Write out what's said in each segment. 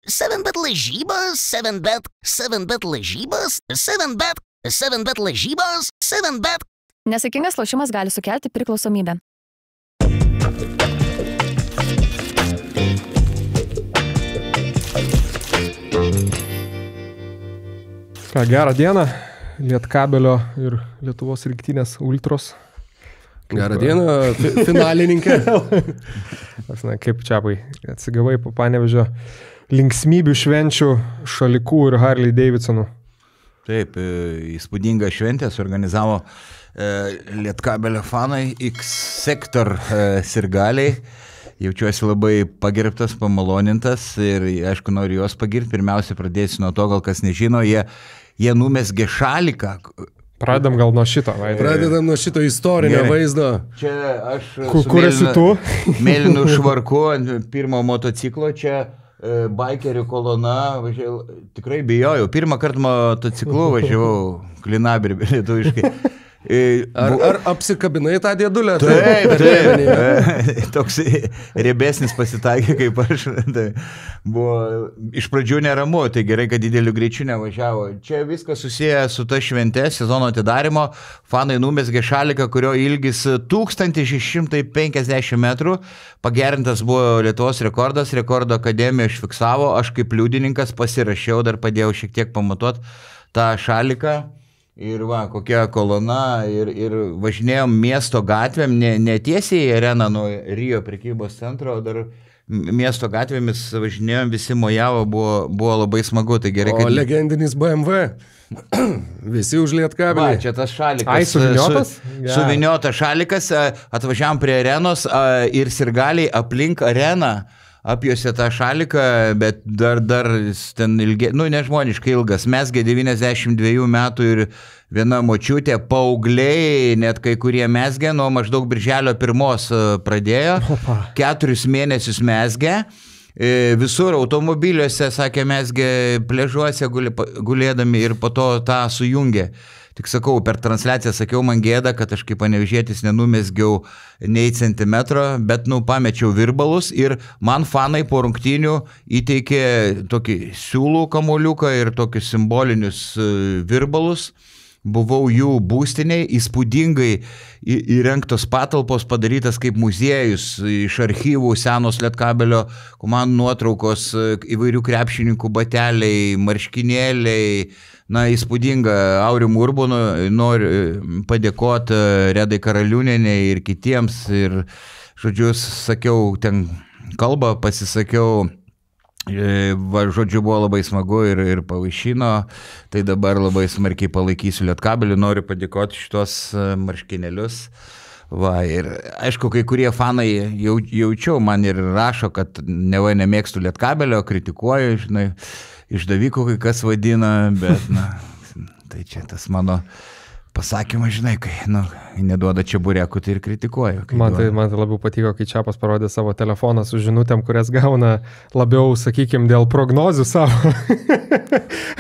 7bet lažybos, 7bet lažybos, 7bet lažybos, 7bet. Nesaikingas lošimas gali sukelti priklausomybę. Ką, gerą dieną, Lietkabelio ir Lietuvos rinktinės ultros. Gerą dieną, finalininkė. Kaip čiapai, atsigavai po Panevėžio linksmybių švenčių Šalikų ir Harley Davidsonų. Taip, įspūdingą šventę suorganizavo Lietkabelio fanai, X-Sektor sirgaliai. Jaučiuosi labai pagerbtas, pamalonintas ir, aišku, noriu juos pagirti. Pirmiausia, pradėsiu nuo to, gal kas nežino, jie numesgė šaliką. Pradedam gal nuo šito. Pradedam nuo šito istorinio vaizdo. Čia aš Kur esi tu? Mėlynu švarku ant pirmo motociklo, čia baikerių kolona, tikrai bijojau. Pirmą kartą motociklu važiavau Klinabirbį lietuviškai. Ar apsikabinai tą dėdulę? Taip. Toks riebesnis pasitaikė kaip aš. Tai buvo iš pradžių neramu, tai gerai, kad dideliu greičiu nevažiavo. Čia viskas susiję su ta švente, sezono atidarimo. Fanai numesgė šaliką, kurio ilgis 1650 metrų. Pagerintas buvo Lietuvos rekordas, rekordo akademija užfiksavo. Aš kaip liudininkas pasirašiau, dar padėjau šiek tiek pamatuoti tą šaliką. Ir va, kokia kolona ir važinėjom miesto gatvėm, ne tiesiai į areną nuo Rio prekybos centro, dar miesto gatvėmis važinėjom, visi mojavo, buvo labai smagu. Tai gerai, kad... O legendinis BMW, visi už Lietkabelį. Čia tas šalikas. Ai, suviniotas? Suviniotas šalikas, atvažiavam prie arenos ir sirgaliai aplink areną. Apjuosė tą šaliką, bet dar ten nežmoniškai ilgas. Mesgė 92 metų ir viena močiutė, paaugliai, net kai kurie mesgė, nuo maždaug birželio 1 pradėjo, 4 mėnesius mesgė. Visur automobiliuose, sakė, mesgė pležuose gulėdami ir po to tą sujungė. Tik sakau, per transliaciją sakiau, man gėda, kad aš kaip panevėžietis nenumesgiau nei centimetro, bet pamečiau virbalus ir man fanai po rungtynių įteikė tokį siūlų kamuoliuką ir tokius simbolinius virbalus. Buvau jų būstiniai, įspūdingai įrengtos patalpos, padarytas kaip muziejus, iš archyvų senos Lietkabelio komandų nuotraukos, įvairių krepšininkų bateliai, marškinėliai. Įspūdinga. Aurimui Urbonui noriu padėkoti Redai Karaliūnienei ir kitiems. Ir, žodžiu, sakiau, ten kalbą pasisakiau. Žodžiu, buvo labai smagu ir pavaišino, tai dabar labai smarkiai palaikysiu Lietkabelį, noriu padėkoti šitos marškinėlius. Ir aišku, kai kurie fanai jaučiau, man ir rašo, kad nemėgstu Lietkabelio, kritikuoju, žinai, išdavikų kai kas vadina, bet, tai čia tas mano pasakymas, žinai, kai, neduoda čia burekų, tai ir kritikuoju. Man tai labiau patiko, kai Čiapas parodė savo telefoną su žinutėm, kurias gauna labiau, sakykime, dėl prognozių savo.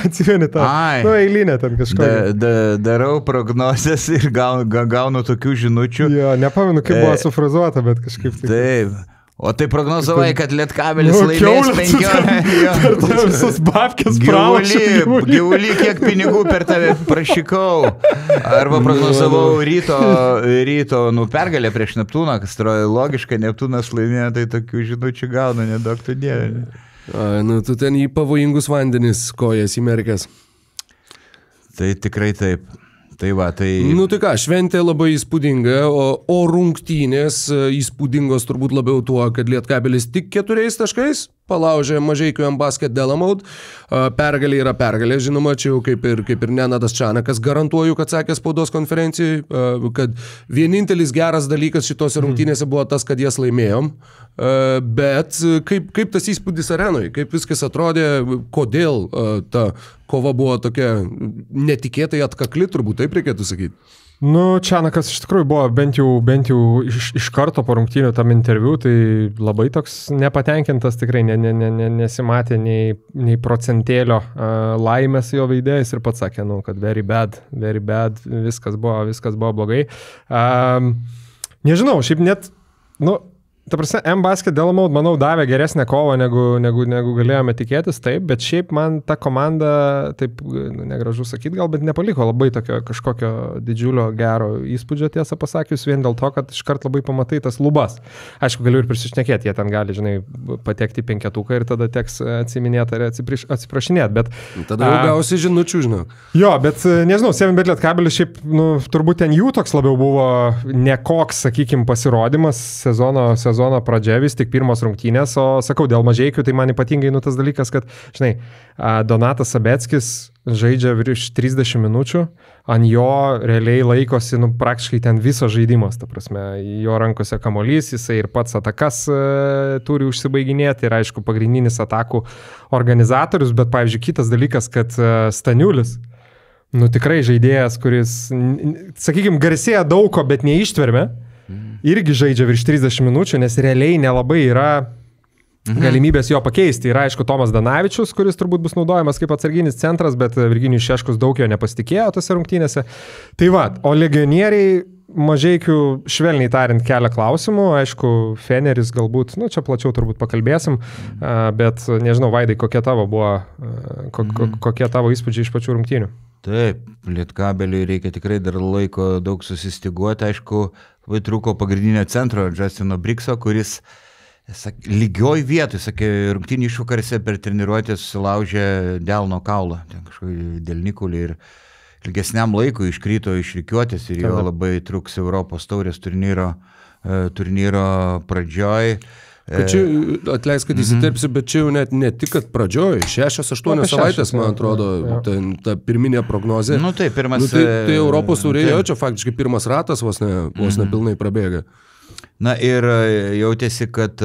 Atsimeni tą, eilinę ten kažkokią. Darau prognozes ir gaunu tokių žinučių. Jo, nepamenu, kaip buvo sufrazuota, bet kažkaip tai. Taip. O tai prognozavai, kad Lietkabelis laimės 15. Visus babkės pralašė. Gyvulį, kiek pinigų per tave prašykau. Arba prognozavau ryto pergalę prieš Neptūną, kas atrodo logiška, Neptūnas laimėjo, tai tokių žinučių gauna, nedaug tu dievė. Tu ten į pavojingus vandenis kojas įmerkęs. Tai tikrai taip. Tai va, tai... Tai ką, šventė labai įspūdinga, o rungtynės įspūdingos turbūt labiau tuo, kad Lietkabelis tik 4 taškais palaužė Mažeikių M-Basket Delamaut. Pergalė yra pergalė, žinoma, čia jau kaip ir Nenadas Čanakas garantuoju, kad sakė spaudos konferencijai, kad vienintelis geras dalykas šitose rungtynėse buvo tas, kad jas laimėjom. Bet kaip tas įspūdis arenoj, kaip viskas atrodė, kodėl ta kova buvo tokia netikėtai atkakli, turbūt taip reikėtų sakyti. Čanakas iš tikrųjų buvo bent jau iš karto po rungtynių tam interviu, tai labai toks nepatenkintas, tikrai nesimatė nei procentėlio laimės jo veidėjais ir pats sakė, kad very bad, viskas buvo blogai. Nežinau, šiaip net, Ta prasme, M-Basket Delamold, manau, davė geresnę kovą, negu galėjome tikėtis, taip, bet šiaip man ta komanda, taip, negražu sakyti, gal, bet nepaliko labai tokio kažkokio didžiulio gero įspūdžio, tiesą pasakius, vien dėl to, kad iškart labai pamatai tas lubas. Aišku, galiu ir prisišnekėti, jie ten gali, žinai, patekti į penketuką ir tada teks atsiminėti ar atsiprašinėti, bet... Tada jau gausi žinučių, žinau. Jo, bet, nežinau, 7bet Lietkabelis šiaip, turbūt ten jų toks labiau buvo nekoks, sakykime, pasirodymas sezono pradžia, vis tik pirmos rungtynės, o sakau, dėl Mažeikių, tai man ypatingai tas dalykas, kad, žinai, Donatas Sabeckis žaidžia virš 30 minučių, ant jo realiai laikosi, praktiškai ten viso žaidimas, ta prasme, jo rankose kamuolys, jisai ir pats atakas turi užsibaiginėti ir, aišku, pagrindinis atakų organizatorius, bet, pavyzdžiui, kitas dalykas, kad Staniulis, tikrai žaidėjas, kuris, sakykime, garsėja daug ko, bet neištverme, irgi žaidžia virš 30 minučių, nes realiai nelabai yra galimybės jo pakeisti. Yra, aišku, Tomas Danavičius, kuris turbūt bus naudojamas kaip atsarginis centras, bet Virginijus Šeškus daug jo nepasitikėjo tose rungtynėse. Tai va, o legionieriai Mažeikių, švelniai tariant, kelia klausimų. Aišku, Feneris galbūt, čia plačiau turbūt pakalbėsim, bet nežinau, Vaidai, kokie tavo buvo, kokie tavo įspūdžiai iš pačių rungtynių? Taip, Lietkabeliui reikia tikrai dar laiko daug susistiguoti, aišku, labai trūko pagrindinio centro Justino Brikso, kuris lygioj vietoj, sakė, rungtynių išvakarėse per treniruotę susilaužė delno kaulą, ten kažkokį delnikulį ir ilgesniam laikui iškrito iš rikiuotės ir jo labai truks Europos taurės turnyro pradžioj. Kad čia, atleisk, kad įsiterpsi, bet čia jau net ne tik, kad pradžioj, 6-8 savaitės, man atrodo, ta pirminė prognozė. Tai pirmas... Tai Europos taurėje, čia faktiškai pirmas ratas vos ne pilnai prabėga. Na ir jautėsi, kad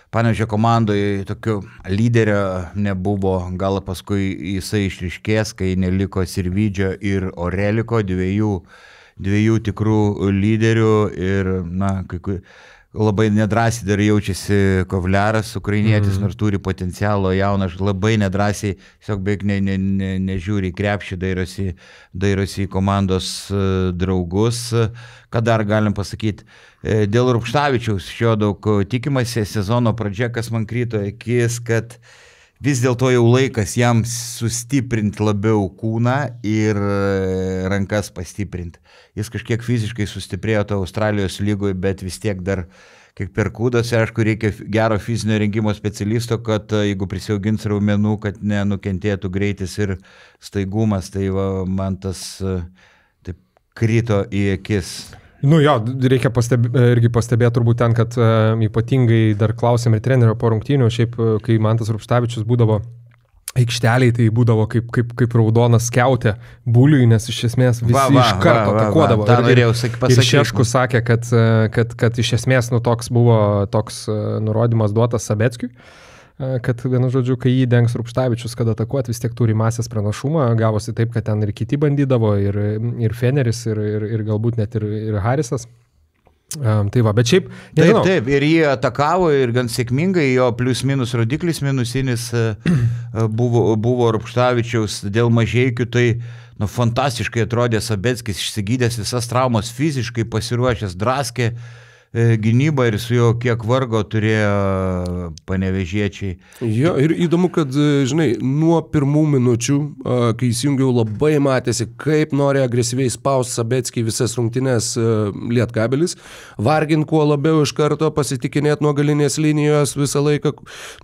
Panevėžio komandoje tokio lyderio nebuvo, gal paskui jisai išryškės, kai neliko Sirvidžio ir Oreliko, dviejų tikrų lyderių ir, labai nedrąsiai dar jaučiasi Kovliaras, ukrainietis, nors turi potencialo jaunas, labai nedrąsiai, tiesiog beveik nežiūri į krepšį, dairosi į komandos draugus. Ką dar galim pasakyti? Dėl Rupštavičiaus šio daug tikimasi, sezono pradžia, kas man krito akis, kad vis dėlto jau laikas jam sustiprinti labiau kūną ir rankas pastiprinti. Jis kažkiek fiziškai sustiprėjo to Australijos lygoje, bet vis tiek dar kaip per kūdose, aišku, reikia gero fizinio rengimo specialisto, kad jeigu prisiaugins raumenų, kad nenukentėtų greitis ir staigumas, tai man tas taip krito į akis. Reikia irgi pastebėti turbūt ten, kad ypatingai dar klausėm ir trenerio po rungtynių, šiaip kai Mantas Rupštavičius būdavo aikšteliai, tai būdavo kaip raudonas skiautė buliui, nes iš esmės visi iš karto atakuodavo. Ir Šeškus sakė, kad iš esmės toks buvo toks nurodymas duotas Sabeckiui, kad, vienu žodžiu, kai jį dengs Rupštavičius, kad atakuoti vis tiek turi masės pranašumą, gavosi taip, kad ten ir kiti bandydavo, ir Feneris, ir galbūt net ir Harisas. Tai va, bet šiaip... Taip, ir jį atakavo ir gan sėkmingai, jo plius minus rodiklis minusinis buvo Rupštavičiaus dėl Mažeikių, tai fantastiškai atrodė Sabeckis, išsigydęs visas traumas, fiziškai pasiruošęs, draskė gynybą ir su jo kiek vargo turėjo panevėžiečiai. Jo, ir įdomu, kad, žinai, nuo pirmų minučių, kai įsijungiau, labai matėsi, kaip nori agresyviai spausti Sabeckį visas rungtynes Lietkabelis, vargint kuo labiau iš karto, pasitikinėti nuo galinės linijos visą laiką,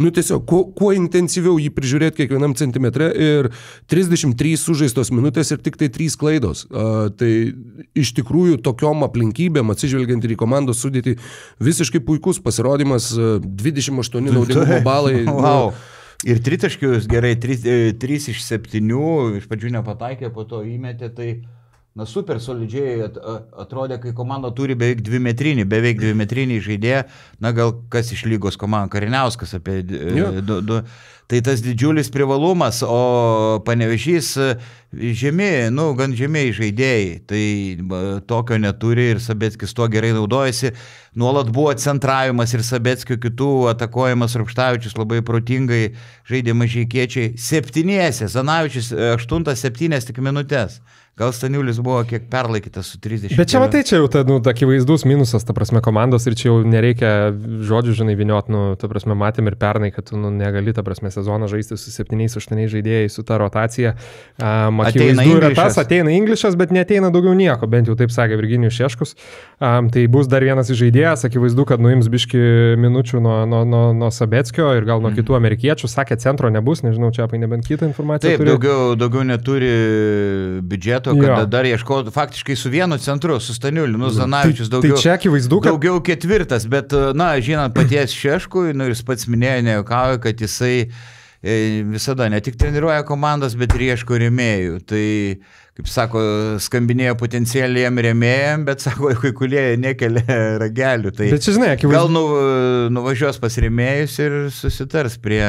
tiesiog, kuo intensyviau jį prižiūrėti kiekvienam centimetre ir 33 sužaistos minutės ir tik tai 3 klaidos. Tai iš tikrųjų tokiom aplinkybėm, atsižvelgiant ir į komandos sudėtį, visiškai puikus pasirodymas, 28 naudingumo balai. Wow. Ir tritaškius gerai, 3 iš 7, iš pradžių nepataikė, po to įmetė, tai super solidžiai atrodė, kai komanda turi beveik 2-metrinį žaidėją, gal kas iš lygos komanda, Kariniauskas apie 2. Tai tas didžiulis privalumas, o Panevėžys gan žemiai žaidėjai, tai tokio neturi ir Sabeckis tuo gerai naudojasi. Nuolat buvo centravimas ir Sabeckio kitų atakuojamas Rupštavičius labai protingai žaidė mažeikiečiai. 7, Zanavičius 8-7 tik minutės. Gal Staniulis buvo kiek perlaikytas su 30. Bet čia matai, čia jau akivaizdus minusas, ta prasme, komandos ir čia jau nereikia žodžių, žinai, viniot, ta prasme, matėm ir pernai, kad tu negali, ta prasme, sezoną žaisti su 7-8 žaidėjais, su ta rotacija. Akivaizdu yra tas, ateina Englišas, bet neteina daugiau nieko, bent jau taip sakė Virginijus Šeškus. Tai bus dar vienas iš žaidėjas, akivaizdu, kad nuims biški minučių nuo Sabeckio ir gal nuo kitų amerikiečių, sakė, centro nebus, nežinau, čia nebent kitą informaciją. Taip, daugiau neturi biudžeto, kad dar ieško faktiškai su vienu centru, su Staniuliu, Zanavičius daugiau. Tai čia akivaizdu, kad daugiau ketvirtas, bet, žinant paties Šeškui, ir jis pats minėjo, nejuokauja, kad jisai visada ne tik treniruoja komandas, bet ir ieško rėmėjų. Tai, kaip sako, skambinėjo potencialiem rėmėjam, bet, sako, kai kurie nekelia ragelių. Tai bet čia, žinai, akivaizdu. Gal nuvažiuos pas rėmėjus ir susitars prie...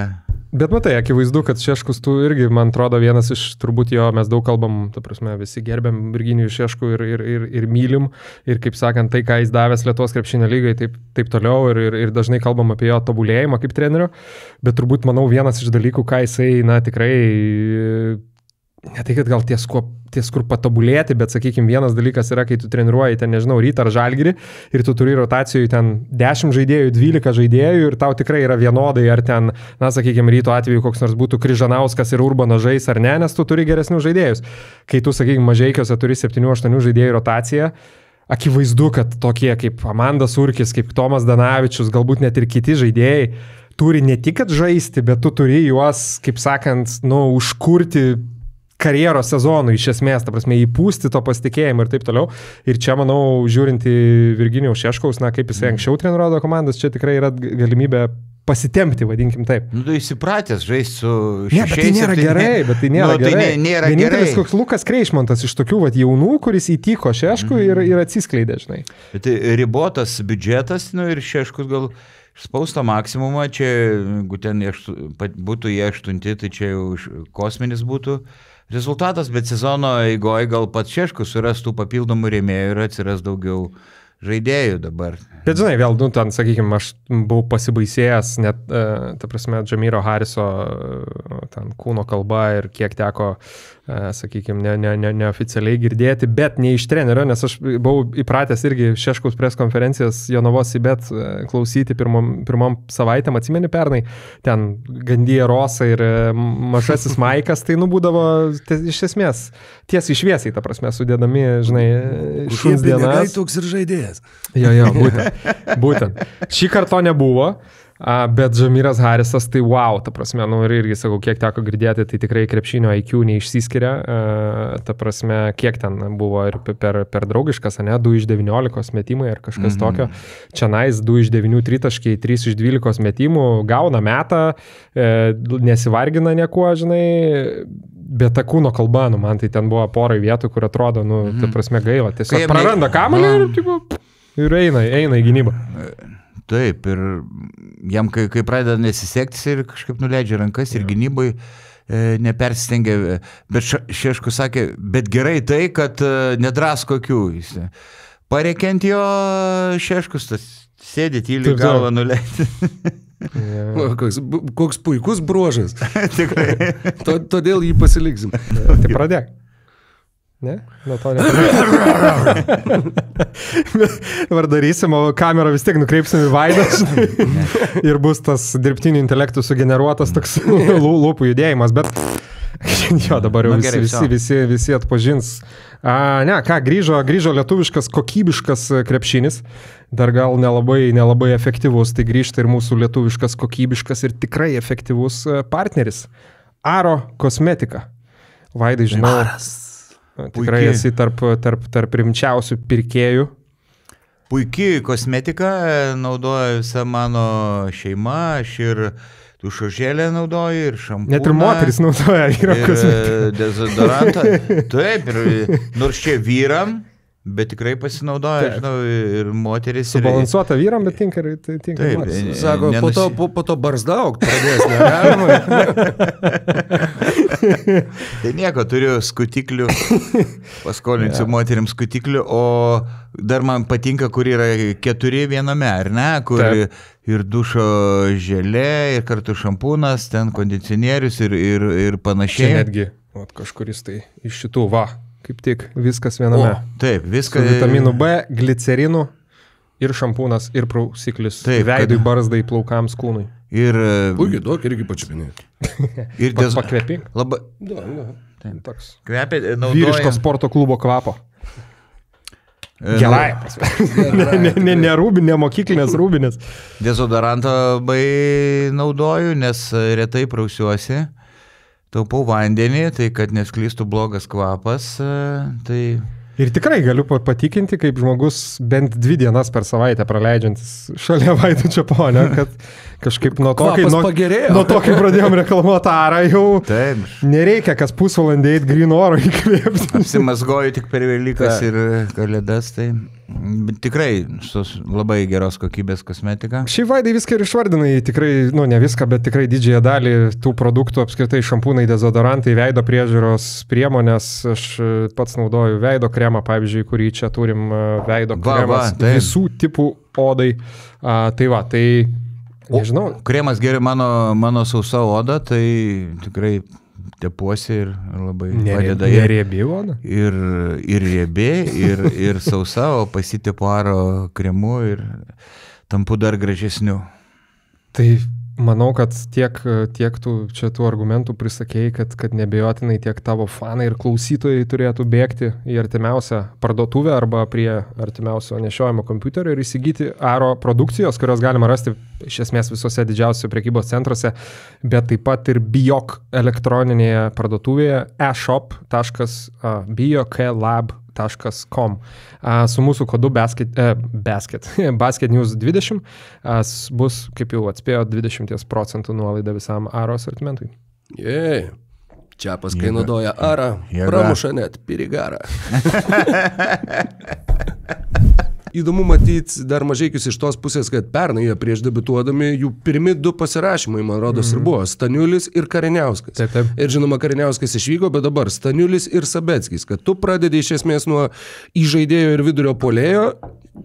Bet matai, akivaizdu, kad Šeškus tu irgi, man atrodo, vienas iš, turbūt jo, mes daug kalbam, ta prasme, visi gerbiam Virginijų Šeškų ir mylim, ir kaip sakant, tai, ką jis davęs Lietuvos krepšinio lygai, taip toliau, ir dažnai kalbam apie jo tobulėjimą kaip trenerio, bet turbūt, manau, vienas iš dalykų, ką jisai, tikrai, ne tai, kad gal ties kur patobulėti, bet, sakykime, vienas dalykas yra, kai tu treniruoji ten, nežinau, Rytą ar Žalgirį ir tu turi rotacijų ten 10 žaidėjų, 12 žaidėjų ir tau tikrai yra vienodai, ar ten, sakykime, Ryto atveju koks nors būtų Kryžanauskas ir Urbano žais ar ne, nes tu turi geresnių žaidėjus. Kai tu, sakykime, Mažeikiuose turi 7-8 žaidėjų rotaciją, akivaizdu, kad tokie kaip Amandas Urkis, kaip Tomas Danavičius, galbūt net ir kiti žaidėjai turi ne tik žaisti, bet tu turi juos, kaip sakant, užkurti karjeros sezonų iš esmės, ta prasme, įpūsti to pasitikėjimo ir taip toliau. Ir čia, manau, žiūrint į Virginijaus Šeškaus, kaip jisai anksčiau treniruodavo komandas, čia tikrai yra galimybė pasitempti, vadinkim taip. Tu įsipratęs žaisti su šešiais. Ne, bet tai nėra gerai, Tai nėra vienintelis koks Lukas Kreišmantas iš tokių jaunų, kuris įtiko Šeškui ir atsiskleidė, žinai. Bet tai ribotas biudžetas, ir Šeškus gal spausto maksimumą, čia, jeigu ten būtų jie 8, tai čia jau kosminis būtų rezultatas, bet sezono eigoje gal pats Šeškus surastų papildomų rėmėjų ir atsiras daugiau žaidėjų dabar. Bet žinai, vėl, ten, sakykime, aš buvau pasibaisėjęs net, ta prasme, Džamiro Hariso ten kūno kalba ir kiek teko, sakykime, neoficialiai girdėti, bet ne iš trenerio, nes aš buvau įpratęs irgi Šeškaus pres konferencijas Jonavos įbet klausyti pirmom savaitėm, atsimeni pernai, ten Gandija Rosa ir mažasis Maikas, tai būdavo iš esmės tiesiai šviesiai, ta prasme, sudėdami, žinai, šuns dienas. Toks ir žaidėjas. Jo, būtent. Šį kartą nebuvo, bet Džamiras Harisas, tai wow, ta prasme, ir irgi sakau, kiek teko girdėti, tai tikrai krepšinio IQ neišsiskiria, ta prasme, kiek ten buvo ir per draugiškas, 2 iš 19 metimai ar kažkas tokio. Čianais 2 iš 9 tritaškiai, 3 iš 12 metimų, gauna metą, nesivargina niekuo, žinai, bet ta kūno kalba, man tai ten buvo porai vietų, kur atrodo, ta prasme, gaila, tiesiog praranda kamuolį ir eina į gynybą. Taip, ir jam, kai pradeda nesisektis ir kažkaip nuleidžia rankas ir gynybai nepersistengia, bet Šeškus sakė, bet gerai tai, kad nedrasko akių. Pareikiant jo Šeškus, sėdi tyliai galvą nuleidžia. Koks puikus bruožas. Tikrai. Todėl jį pasiliksim. Tai pradėk. Ne? Nuo to nepradėk. Dabar darysim, o kamerą vis tiek nukreipsim į Vaidą ir bus tas dirbtiniu intelektu sugeneruotas toks lūpų judėjimas, bet jo, dabar jau visi atpažins. Grįžo lietuviškas kokybiškas krepšinis, dar gal nelabai efektyvus, tai grįžta ir mūsų lietuviškas kokybiškas ir tikrai efektyvus partneris. Aro kosmetika. Vaidai, žinau, tikrai esi tarp rimčiausių pirkėjų. Puikiai kosmetika, naudoja visa mano šeima, aš ir dušožėlę naudoju, ir šampūną. Net ir moteris naudoja kosmetiką. Dezodorantą. Taip, ir nors čia vyram, bet tikrai pasinaudoja, žinau, ir moteris. Subalansuota vyram, bet tinka moteris. Sako, po to barzdauk pradės, negalima. Tai nieko, turiu skutiklių, paskolinsiu moteriams skutiklių, o dar man patinka, kur yra 4 viename, ar ne, kur ir dušo želė, ir kartu šampūnas, ten kondicionierius ir panašiai. Čia netgi, kažkuris tai iš šitų, kaip tik viskas viename. Taip, viskas. Su vitaminu B, glicerinų ir šampūnas, ir prausiklis. Taip, veidui, barzdai, plaukams, kūnui. Ir... Puikiai, duok irgi pačiupinėti. Ir pakvėpink. Labai... Toks Kvepia, naudoja... vyriško sporto klubo kvapo. Gerai. Ne rūbinė, ne mokyklinės rūbinės. Dezodorantą labai naudoju, nes retai prausiuosi. Taupau vandenį, tai kad nesklystų blogas kvapas. Tai... Ir tikrai galiu patikinti, kaip žmogus bent 2 dienas per savaitę praleidžiantis šalia Vaido Čeponio, kad kažkaip nuo to, kai pradėjom reklamuoti Arą, jau taip. Nereikia kas pusvalandį eiti gryno oro įkvėpti. Apsimasgoju tik per Velykas ir Kalėdas, tai tikrai labai geros kokybės kosmetika. Šiaip Vaidai viską ir išvardinai, tikrai, ne viską, bet tikrai didžiąją dalį tų produktų, apskritai šampūnai, dezodorantai, veido priežiūros priemonės, aš pats naudoju veido kremą, pavyzdžiui, kurį čia turim veido kremas visų tipų odai. Tai nežinau. Kremas geri mano sausa oda, tai tikrai tepuosi ir labai padeda. Neriebi oda? Ir riebi, ir sausa, o pasitepu Aro kremu ir tampu dar gražesniu. Tai manau, kad tiek tų argumentų prisakėjai, kad nebejotinai tiek tavo fanai ir klausytojai turėtų bėgti į artimiausią parduotuvę arba prie artimiausio nešiojimo kompiuterio ir įsigyti Aro produkcijos, kurios galima rasti iš esmės visose didžiausiose prekybos centruose, bet taip pat ir Biok elektroninėje parduotuvėje eshop.bioklab.com. Su mūsų kodu Basket News 20 bus, kaip jau atspėjo, 20% nuolaida visam Aro asortimentui. Čiapas, kai naudoja Arą, pramuša net pirigarą. Įdomu matyti dar Mažeikius iš tos pusės, kad pernai jie prieš debiutuodami, jų pirmi 2 pasirašymai, man rodos, ir buvo Staniulis ir Kariniauskas. Taip. Ir žinoma, Kariniauskas išvyko, bet dabar Staniulis ir Sabeckis, kad tu pradedi iš esmės nuo įžaidėjo ir vidurio puolėjo,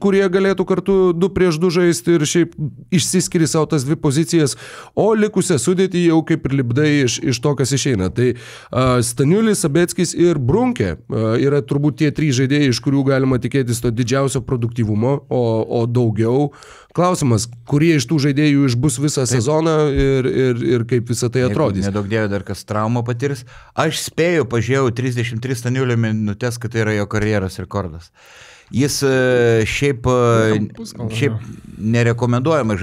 kurie galėtų kartu 2 prieš 2 žaisti ir šiaip išsiskiri savo tas 2 pozicijas, o likusią sudėtį jau kaip ir lipdai iš to, kas išeina. Tai Staniulis, Sabeckis ir Brunkė yra turbūt tie 3 žaidėjai, iš kurių galima tikėtis to didžiausio produktyvumo, o daugiau. Klausimas, kurie iš tų žaidėjų išbus visą sezoną ir kaip visą tai atrodys. Nedaug dėvė dar kas traumą patirs. Aš spėjau, pažiūrėjau 33 Staniulio minutės, kad tai yra jo karjeros rekordas. Jis šiaip nerekomenduojama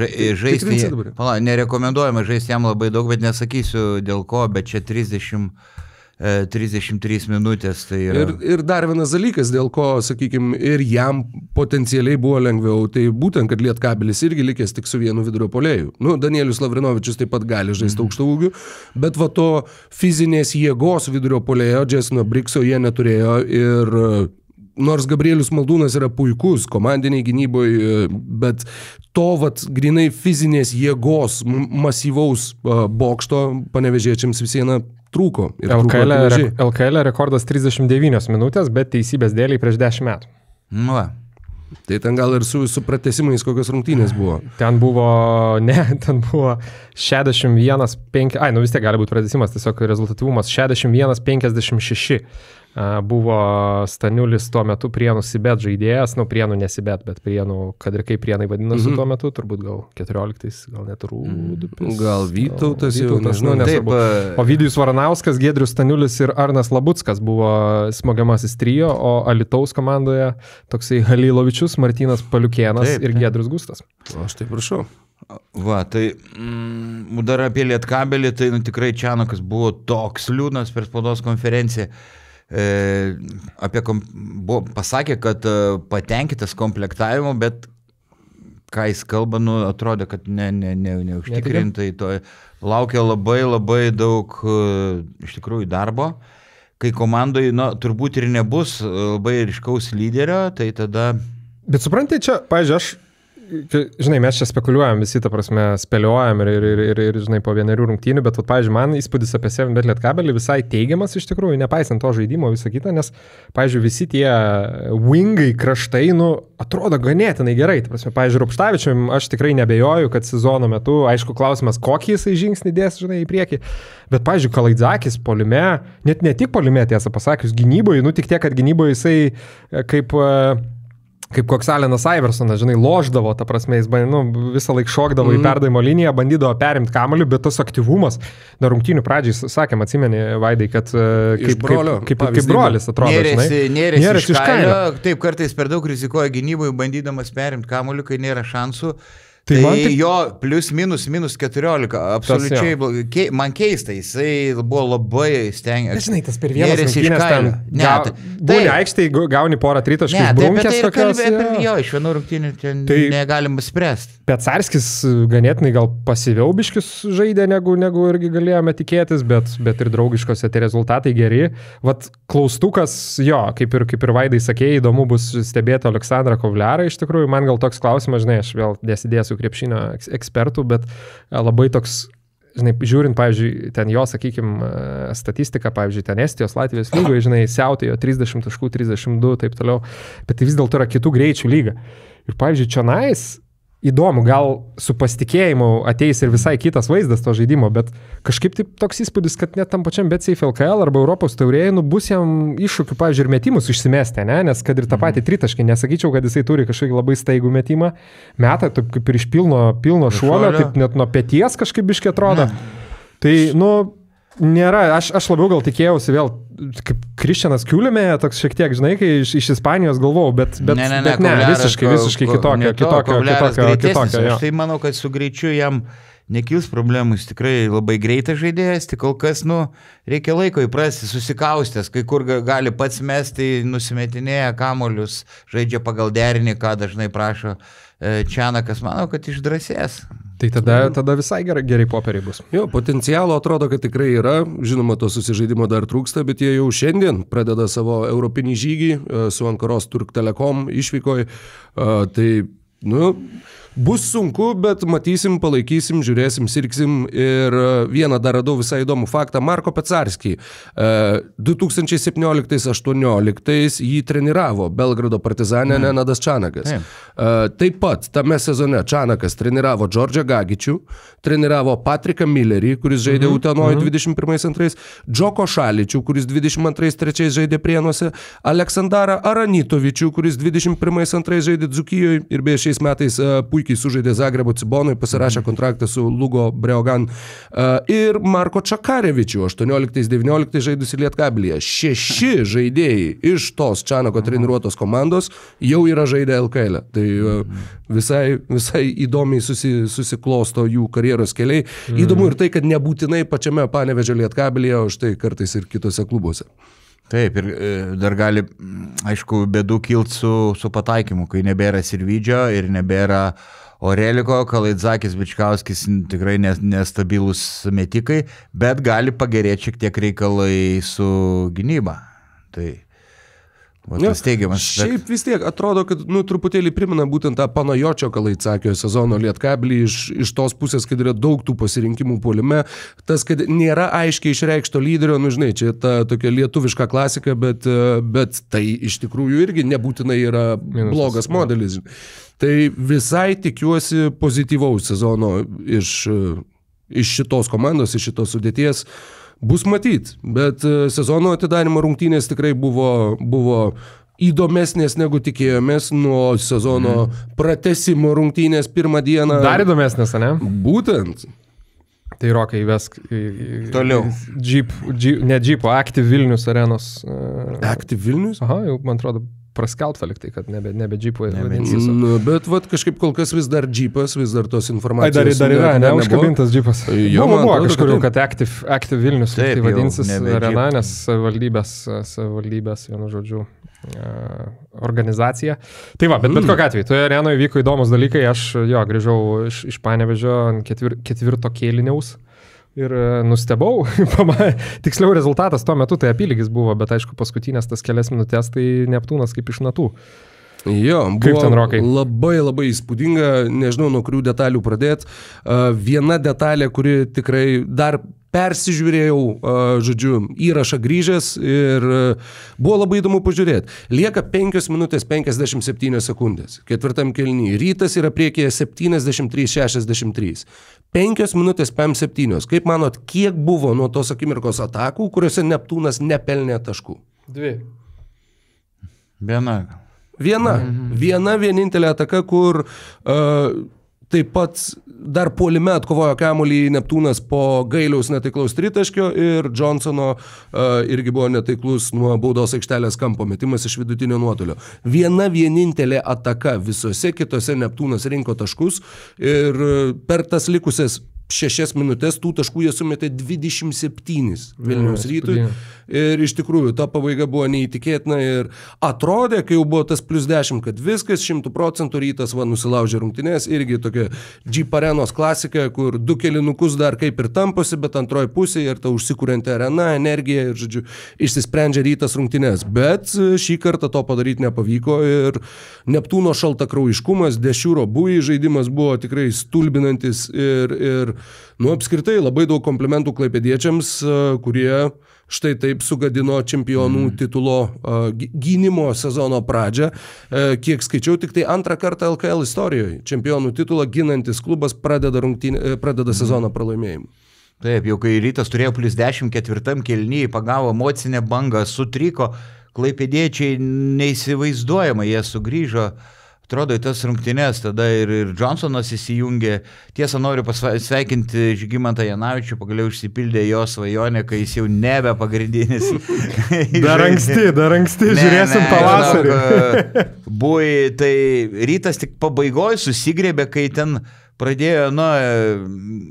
žaisti jam labai daug, bet nesakysiu dėl ko, bet čia 33 minutės tai yra. Ir dar vienas dalykas, dėl ko, sakykime, ir jam potencialiai buvo lengviau, tai būtent, kad Lietkabelis irgi likęs tik su vienu vidurio puolėju. Danielius Lavrinovičius taip pat gali žaisti aukšto ūgių, bet va to fizinės jėgos vidurio puolėjo, Jasono Brikso jie neturėjo ir nors Gabrielius Maldūnas yra puikus komandiniai gynyboje, bet to grinai fizinės jėgos masyvaus bokšto Panevėžiečiams visieną trūko. LKL rekordas 39 minutės, bet teisybės dėliai prieš 10 metų. Tai ten gal ir su pratesimais kokios rungtynės buvo. Ten buvo 61-5, vis tiek gali būti pratesimas, tiesiog rezultatyvumas 61-56. Buvo Staniulis tuo metu Prienų Sibet žaidėjas, Prienų nesibet, bet Prienų, kad ir kaip Prienai vadinosi tuo metu, turbūt gal 14, gal net Rūdupis. Gal Vytautas jau, nesvarbu. Ovidijus Varanauskas, Giedrius Staniulis ir Arnas Labuckas buvo smogiamasis trio, o Alytaus komandoje toksai Halilovičius, Martynas Paliukėnas ir Giedrius Gustas. Aš taip prašau. Tai dar apie Lietkabelį, tai tikrai Čianokas buvo toks liūdnas per spaudos konferenciją. Pasakė, kad patenkintas komplektavimu, bet ką jis kalba, atrodė, kad neužtikrintai. Laukia labai daug iš tikrųjų darbo. Kai komandai, turbūt ir nebus labai ryškaus lyderio, tai tada... Bet suprantate, čia, pavyzdžiui, aš žinai, mes čia spekuliuojam, visi, ta prasme, spėliojam ir žinai, po vienerių rungtynių, bet, pavyzdžiui, man įspūdis apie 7bet Lietkabelį visai teigiamas iš tikrųjų, nepaisant to žaidimo visą kitą, nes, pavyzdžiui, visi tie wingai kraštai, atrodo ganėtinai gerai. Ta prasme, pavyzdžiui, Rupštavičium aš tikrai nebejoju, kad sezono metu, aišku, klausimas, kokį jisai žingsnį dės, žinai, į priekį, bet, pavyzdžiui, Kalaidzakis polime, net ne tik polime, tiesą pasakius, gynyboje, tik tiek, kad gynyboje jisai kaip koks Alenas Iversonas, žinai, loždavo, ta prasme, jis visą laiką šokdavo į perdavimo liniją, bandydavo perimti kamuolį, bet tas aktyvumas, dar rungtynių pradžiai, sakėm, atsimeni, Vaidai, kad kaip brolis atrodo, nėrės iš kailio. Taip, kartais per daug rizikuoja gynyboje, bandydamas perimti kamuolį, kai nėra šansų. Tai jo plius minus 14, absoliučiai, man keista, jisai buvo labai stengiasi. Žinai, tas per vienas rungtynės ten, būni aikštai, gauni porą tritaškų išbrunkės tokios. Jo, iš vienų rungtynių negalima spręsti. Pecarskis ganėtinai gal pasyviau biškius žaidė, negu irgi galėjome tikėtis, bet ir draugiškose tie rezultatai geri. Vat klaustukas, jo, kaip ir Vaidai sakėjai, įdomu bus stebėti Aleksandrą Kovliarą, iš tikrųjų, man gal toks klausimas, žinai, aš vėl nesidėsiu krepšinio ekspertų, bet labai toks, žinai, žiūrint, pavyzdžiui, ten jo, sakykime, statistiką, pavyzdžiui, ten Estijos, Latvijos lygoje, žinai, siautėjo 30 taškų, 32, taip toliau, bet tai vis dėlto yra kitų greičių lyga. Ir, pavyzdžiui, čionais įdomu, gal su pasitikėjimu ateis ir visai kitas vaizdas to žaidimo, bet kažkaip taip toks įspūdis, kad net tam pačiam BetSafe LKL arba Europos taurėje, bus jam iššūkių, pavyzdžiui, ir metimus išsimesti, ne? Nes kad ir tą patį tritaškį, nesakyčiau, kad jisai turi kažkokį labai staigų metimą, meta taip kaip ir iš pilno šuolio, taip net nuo peties kažkaip biškiai atrodo. Tai, nėra, aš labiau gal tikėjausi vėl, kaip Kristianas Kiulėmė, toks šiek tiek, žinai, kai iš Ispanijos galvojau, bet ne, visiškai kitokia. Aš tai manau, kad su greičiu jam nekils problemų, jis tikrai labai greitas žaidėjas, tik kol kas, reikia laiko įprasti, susikaustęs, kai kur gali pats mesti, nusimetinėja kamuolius, žaidžia pagal derinį, ką dažnai prašo Čianakas, manau, kad išdrasės. Tai tada visai gerai popieriai bus. Jo, potencialo atrodo, kad tikrai yra, žinoma, to susižaidimo dar trūksta, bet jie jau šiandien pradeda savo europinį žygį su Ankaros Turk Telekom išvykoje, tai, bus sunku, bet matysim, palaikysim, žiūrėsim, sirksim ir vieną dar radau visai įdomų faktą. Marko Pecarskį 2017-18 jį treniravo Belgrado Partizane Nenadas Čanakas. Taip pat tame sezone Čanakas treniravo Džordžą Gagičių, treniravo Patriką Millerį, kuris žaidė Utenoje 21-2, Džoko Šaličių, kuris 22-3 žaidė Prienuose, Aleksandrą Aranitovičių, kuris 21-2 žaidė Dzūkijoje ir beje šiais metais puikiai sužaidė Zagrebo Cibonui, pasirašė kontraktą su Lugo Breogan ir Marko Čakarevičių, 18-19 žaidusi Lietkabelyje. 6 žaidėjai iš tos Čanako treniruotos komandos jau yra žaidę LKL. Tai visai įdomiai susiklosto jų karjeros keliai. Įdomu ir tai, kad nebūtinai pačiame Panevėžio Lietkabelyje, o štai kartais ir kitose klubuose. Taip, ir dar gali, aišku, bėdų kilt su pataikymu, kai nebėra Sirvidžio ir nebėra Oreliko, Kalaidzakis, Bičkauskis tikrai nestabilus metikai, bet gali pagerėti šiek tiek reikalai su gynyba. Tai tas teigiamas. Šiaip vis tiek atrodo, kad truputėlį primena būtent tą Panajočio Kalaidzakio sezono Lietkabelį iš tos pusės, kad yra daug tų pasirinkimų puolime. Tas, kad nėra aiškiai išreikšto lyderio, žinai, čia ta tokia lietuviška klasika, bet tai iš tikrųjų irgi nebūtinai yra blogas modelis. Tai visai tikiuosi pozityvaus sezono iš šitos komandos, iš šitos sudėties. Bus matyt, bet sezono atidarimo rungtynės tikrai buvo įdomesnės negu tikėjomės nuo sezono pratęsimo rungtynės pirmą dieną. Dar įdomesnės, ne? Būtent. Tai Rokai įvesk toliau. Ne Džypo, Active Vilnius arenos. Active Vilnius? Aha, jau man atrodo praskeltva liktai, kad nebe Džypo vadinsis. Bet kažkaip kol kas vis dar Džypas, vis dar tos informacijos. Dar yra, neužkabintas Džypas. Buvo kažkur, kad Active Vilnius tai vadinsis arena, nes savivaldybės, vienu žodžiu, organizacija. Tai va, bet kokiu atveju, toje arenoje vyko įdomus dalykai, aš grįžau iš Panevėžio ant ketvirto kėliniaus. Ir nustebau, tiksliau rezultatas tuo metu tai apylygis buvo, bet aišku paskutinės tas kelias minutės tai Neptūnas kaip iš natų. Jo, Kaip ten, Rokai? labai įspūdinga, nežinau, nuo kurių detalių pradėti. Viena detalė, kuri tikrai dar persižiūrėjau, žodžiu, įrašą grįžęs ir buvo labai įdomu pažiūrėti. Lieka 5 minutės 57 sekundės. Ketvirtam kėliny. Rytas yra priekyje 73-63. 5 minutės 57. Kaip manot, kiek buvo nuo tos akimirkos atakų, kuriuose Neptūnas nepelnė taškų? 2. Viena vienintelė ataka, kur taip pat dar puolime atkovojo kamuolį Neptūnas po Gailiaus netaiklaus tritaškio ir Johnsono irgi buvo netaiklus nuo baudos aikštelės kampo metimas iš vidutinio nuotolio. Viena vienintelė ataka, visose kitose Neptūnas rinko taškus ir per tas likusias 6 minutės tų taškų jie sumetė 27 Vilniaus Rytui. Ir iš tikrųjų ta pabaiga buvo neįtikėtina ir atrodė, kai jau buvo tas +10, kad viskas 100% Rytas nusilaužė rungtynes. Irgi tokia Jeep Arenos klasika, kur 2 kėlinukus dar kaip ir tamposi, bet antroji pusė ir ta užsikurianti arena, energija ir, žodžiu, išsisprendžia Rytas rungtynes. Bet šį kartą to padaryti nepavyko ir Neptūno šaltakraujiškumas, Dešiūro Bui žaidimas buvo tikrai stulbinantis ir apskritai labai daug komplimentų klaipėdiečiams, kurie štai taip sugadino čempionų titulo gynimo sezono pradžią. Kiek skaičiau, tik tai 2 kartą LKL istorijoje čempionų titulą ginantis klubas pradeda sezoną pralaimėjimu. Taip, jau kai Rytas turėjo +10 4 kėlinyje, pagavo emocinę bangą, sutriko, klaipėdiečiai neįsivaizduojama, jie sugrįžo. Atrodo, į tas rungtynes tada ir Johnsonas įsijungė. Tiesa, noriu pasveikinti Žygimantą Janavičių, pagaliau išsipildė jo svajonė, kai jis jau nebe pagrindinis. Dar anksti, žiūrėsim pavasarį. Bui, tai Rytas tik pabaigoje susigrėbė, kai ten pradėjo,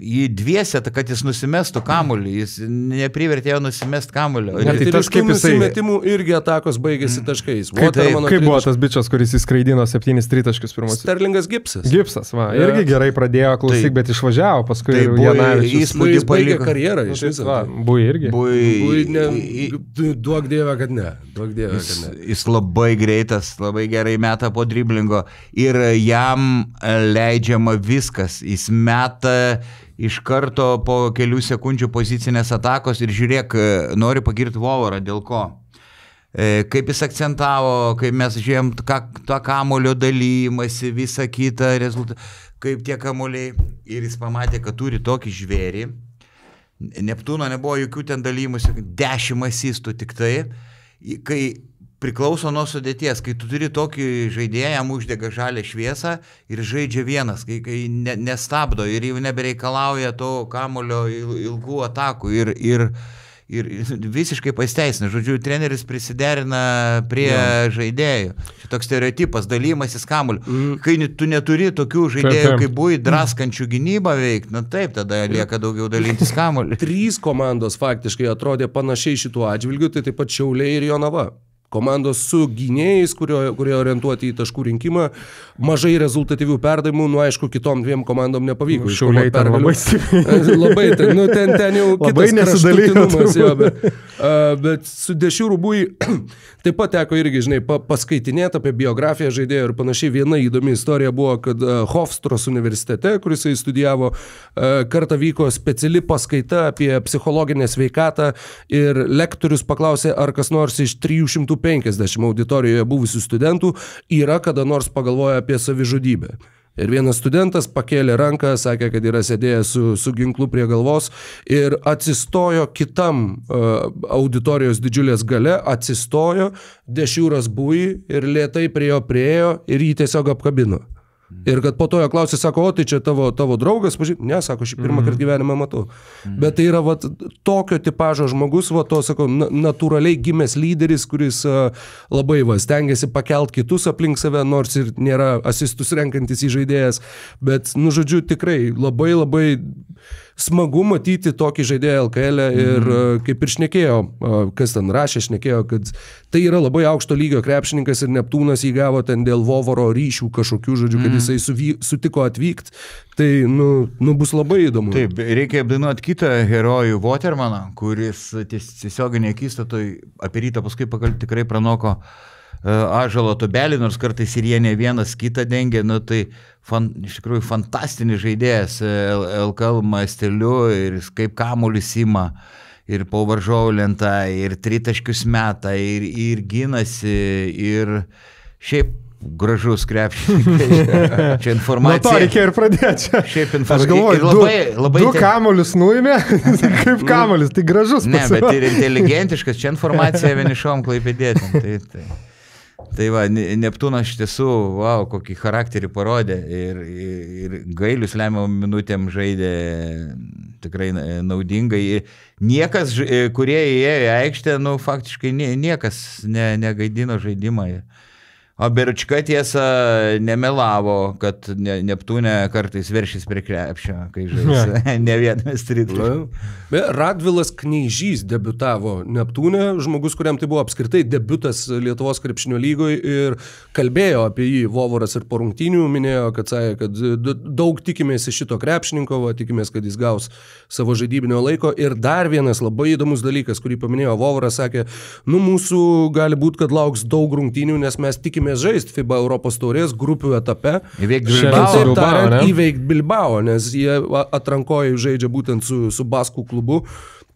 jį dviese, kad jis nusimestų kamuolį, jis neprivertė jo nusimest kamuolį. Tai tas kaip nusimetimų irgi atakos baigėsi taškais. Kaip buvo tas bičas, kuris įskraidino 7 tritaškius pirmus? Sterlingas Gipsas. Irgi gerai pradėjo klausyk, bet išvažiavo, paskui Janavičius. Jis baigė karjerą iš viso. Bui irgi. Duok dievę, kad ne. Jis labai greitas, labai gerai meta po driblingo ir jam leidžiama viską. Jis meta iš karto po kelių sekundžių pozicinės atakos ir žiūrėk, noriu pagirti Vovorą, dėl ko. Kaip jis akcentavo, kaip mes žiūrėjom tą kamulio dalymasi, visą kitą rezultatą, kaip tie kamuoliai. Ir jis pamatė, kad turi tokį žvėrį. Neptūno nebuvo jokių ten dalymusi, 10 asistų tik tai. Kai priklauso nuo sudėties, kai tu turi tokį žaidėją, jam uždega žalią šviesą ir žaidžia vienas, kai nestabdo ir jau nebereikalauja to kamulio ilgų atakų ir visiškai pasiteisina. Žodžiu, treneris prisiderina prie žaidėjų. Čia toks stereotipas, dalymasis kamuliu. Kai tu neturi tokių žaidėjų, kaip buvai draskančių gynybą veikti, taip, tada lieka daugiau dalintis kamuliu. 3 komandos faktiškai atrodė panašiai šituo atžvilgiu, tai taip pat Šiauliai ir Jonava. Komandos su gynėjais, kurie orientuoti į taškų rinkimą, mažai rezultatyvių perdavimų, aišku, kitom 2 komandom nepavyko. Šiauliai ten labai, ten jau kitas kraštutinumas, bet su Dešiūru Bui taip pat teko irgi, žinai, paskaitinėti apie biografiją žaidėjo ir panašiai. Viena įdomi istorija buvo, kad Hofstros universitete, kuris jis studijavo, kartą vyko speciali paskaita apie psichologinę sveikatą ir lektorius paklausė, ar kas nors iš 350 auditorijoje buvusių studentų yra kada nors pagalvoję apie savižudybę. Ir vienas studentas pakėlė ranką, sakė, kad yra sėdėjęs su ginklu prie galvos ir atsistojo kitam auditorijos didžiulės gale, atsistojo Dešiūras Bui ir lėtai prie jo priėjo ir jį tiesiog apkabino. Ir kad po to jo klausė, sako, o tai čia tavo draugas, ne, sako, šį pirmą kartą gyvenimą matau. Bet tai yra tokio tipažo žmogus, to, sako, natūraliai gimęs lyderis, kuris labai stengiasi pakelt kitus aplink save, nors ir nėra asistus renkantis į žaidėjas. Bet, žodžiu, tikrai labai smagu matyti tokį žaidėją LKL ir kaip ir šnekėjo, kas ten rašė, šnekėjo, kad tai yra labai aukšto lygio krepšininkas ir Neptūnas įgavo ten dėl Vovoro ryšių kažkokių, žodžiu, kad jisai sutiko atvykti, tai bus labai įdomu. Taip, reikia apdainuoti kitą herojų Watermaną, kuris tiesioginė akistatoj apie Rytą paskui tikrai pranoko Ąžuolo Tubelį, nors kartais ir jie ne vienas kitą dengia, nu, tai iš tikrųjų fantastinis žaidėjas LKL masteliu ir kaip kamuolius ima, ir po varžovų lentą, ir tritaškius meta, ir ginasi, ir šiaip gražus krepšininkas. Čia informacija. Nuo to reikėjo ir pradėti. Šiaip Aš informacija. galvoju, du kamuolius nuėmė, kaip kamuolius, tai gražus. Ne, bet ir inteligentiškas, čia informacija vienišom klaipėdėti. Tai va, Neptūnas iš tiesų, wow, kokį charakterį parodė ir Gailius lemiamom minutėm žaidė tikrai naudingai. Niekas, kurie įėjo į aikštę, nu, faktiškai niekas negaidino žaidimą. O Beručka tiesa nemelavo, kad Neptūne kartais veršys prie krepšio, kai žais ne vienas tritaškis. Radvilas Kneižys debiutavo Neptūne, žmogus, kuriam tai buvo apskritai debiutas Lietuvos krepšinio lygoje ir kalbėjo apie jį Vovoras ir po rungtynių, minėjo, kad sakė, kad daug tikimės iš šito krepšininko, tikimės, kad jis gaus savo žaidybinio laiko. Ir dar vienas labai įdomus dalykas, kurį paminėjo Vovoras, sakė, nu mūsų gali būti, kad lauks daug rungtynių, nes mes tikimės žaisti FIBA Europos taurės grupių etape. Įveikti Bilbao, nes jie atrankoje žaidžia būtent su Baskų klubu.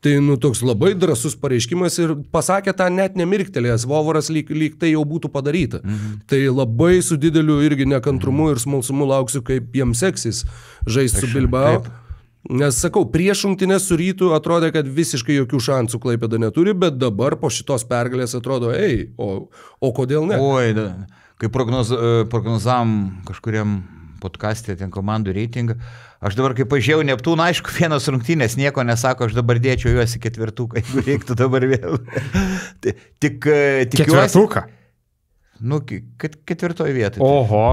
Tai toks labai drąsus pareiškimas ir pasakė tą net nemirktelėjęs, Vovoras lyg tai jau būtų padaryta. Tai labai su dideliu irgi nekantrumu ir smalsumu lauksiu, kaip jiems seksis žaisti su Bilbao. Taip. Nes, sakau, prieš rungtynes su Rytu atrodė, kad visiškai jokių šansų Klaipėda neturi, bet dabar po šitos pergalės atrodo, o kodėl ne? Oi, kai prognozavom kažkuriam podcast'e ten komandų reitingą, aš dabar, kai pažiūrėjau Neptūną, aišku, vienos rungtynės nieko nesako, aš dabar dėčiau juos į ketvirtuką, jeigu reiktų dabar vėl. Ketvirtuką? Nu, ketvirtoje vietoje. Oho.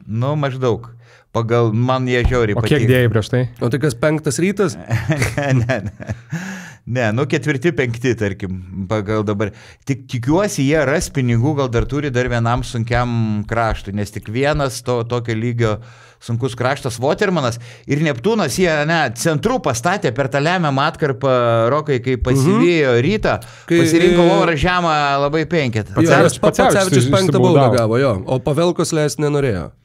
Nu, maždaug. Pagal man jie žiauriai patiko. O kiek dėjai prieš tai? O tai kas 5 rytas? Ne, 4-5, tarkim, pagal dabar. Tik tikiuosi, jie ras pinigų, gal dar turi dar vienam sunkiam kraštui, nes tik vienas tokio lygio sunkus kraštas Watermanas ir Neptūnas jie centrų pastatė per tą lemiamą atkarpą Rokai, kai pasivijo Rytą, pasirinko Vovorą žemą labai penketą. Pacevičius 5 baudą gavo, jo, o Pavelkos leist nenorėjo.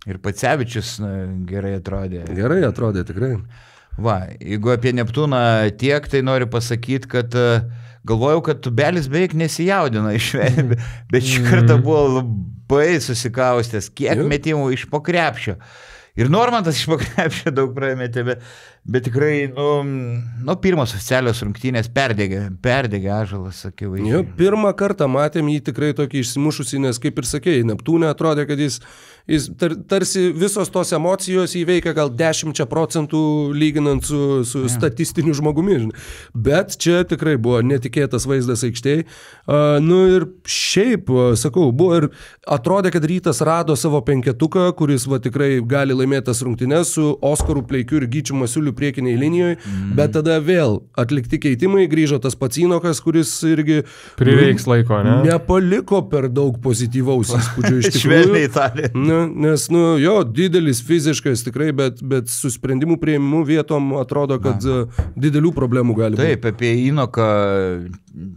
Ir Pacevičius gerai atrodė. Gerai atrodė, tikrai. Va, jeigu apie Neptūną tiek, tai noriu pasakyti, kad galvojau, kad Tubelis beveik nesijaudina išvedė, bet šį kartą buvo labai susikaustęs, kiek metimų iš po krepšio. Ir Normantas iš po krepšio daug prametė, bet tikrai, pirmos oficialios rungtynės perdegė Ąžuolas, akivaizdžiai. Jo, pirmą kartą matėm jį tikrai tokį išsimušusį, nes kaip ir sakėjai, Neptūne atrodė, kad jis tarsi visos tos emocijos įveikia gal 10% lyginant su statistiniu žmogumi. Bet čia tikrai buvo netikėtas vaizdas aikštėj. Ir šiaip, sakau, buvo ir atrodė, kad Rytas rado savo penketuką, kuris tikrai gali laimėti tas rungtynes su Oskaru Pleikiu ir Gyčiu Masiuliu priekiniai linijoje, bet tada vėl atlikti keitimai, grįžo tas pats Inokas, kuris irgi prireiks laiko, ne? Nepaliko per daug pozityvaus įspūdžio iš tikrųjų. Švelniai Italija. Nes, jo, didelis fiziškas tikrai, bet su sprendimų priėmimu vietom atrodo, kad didelių problemų gali būti. Taip, apie Inoką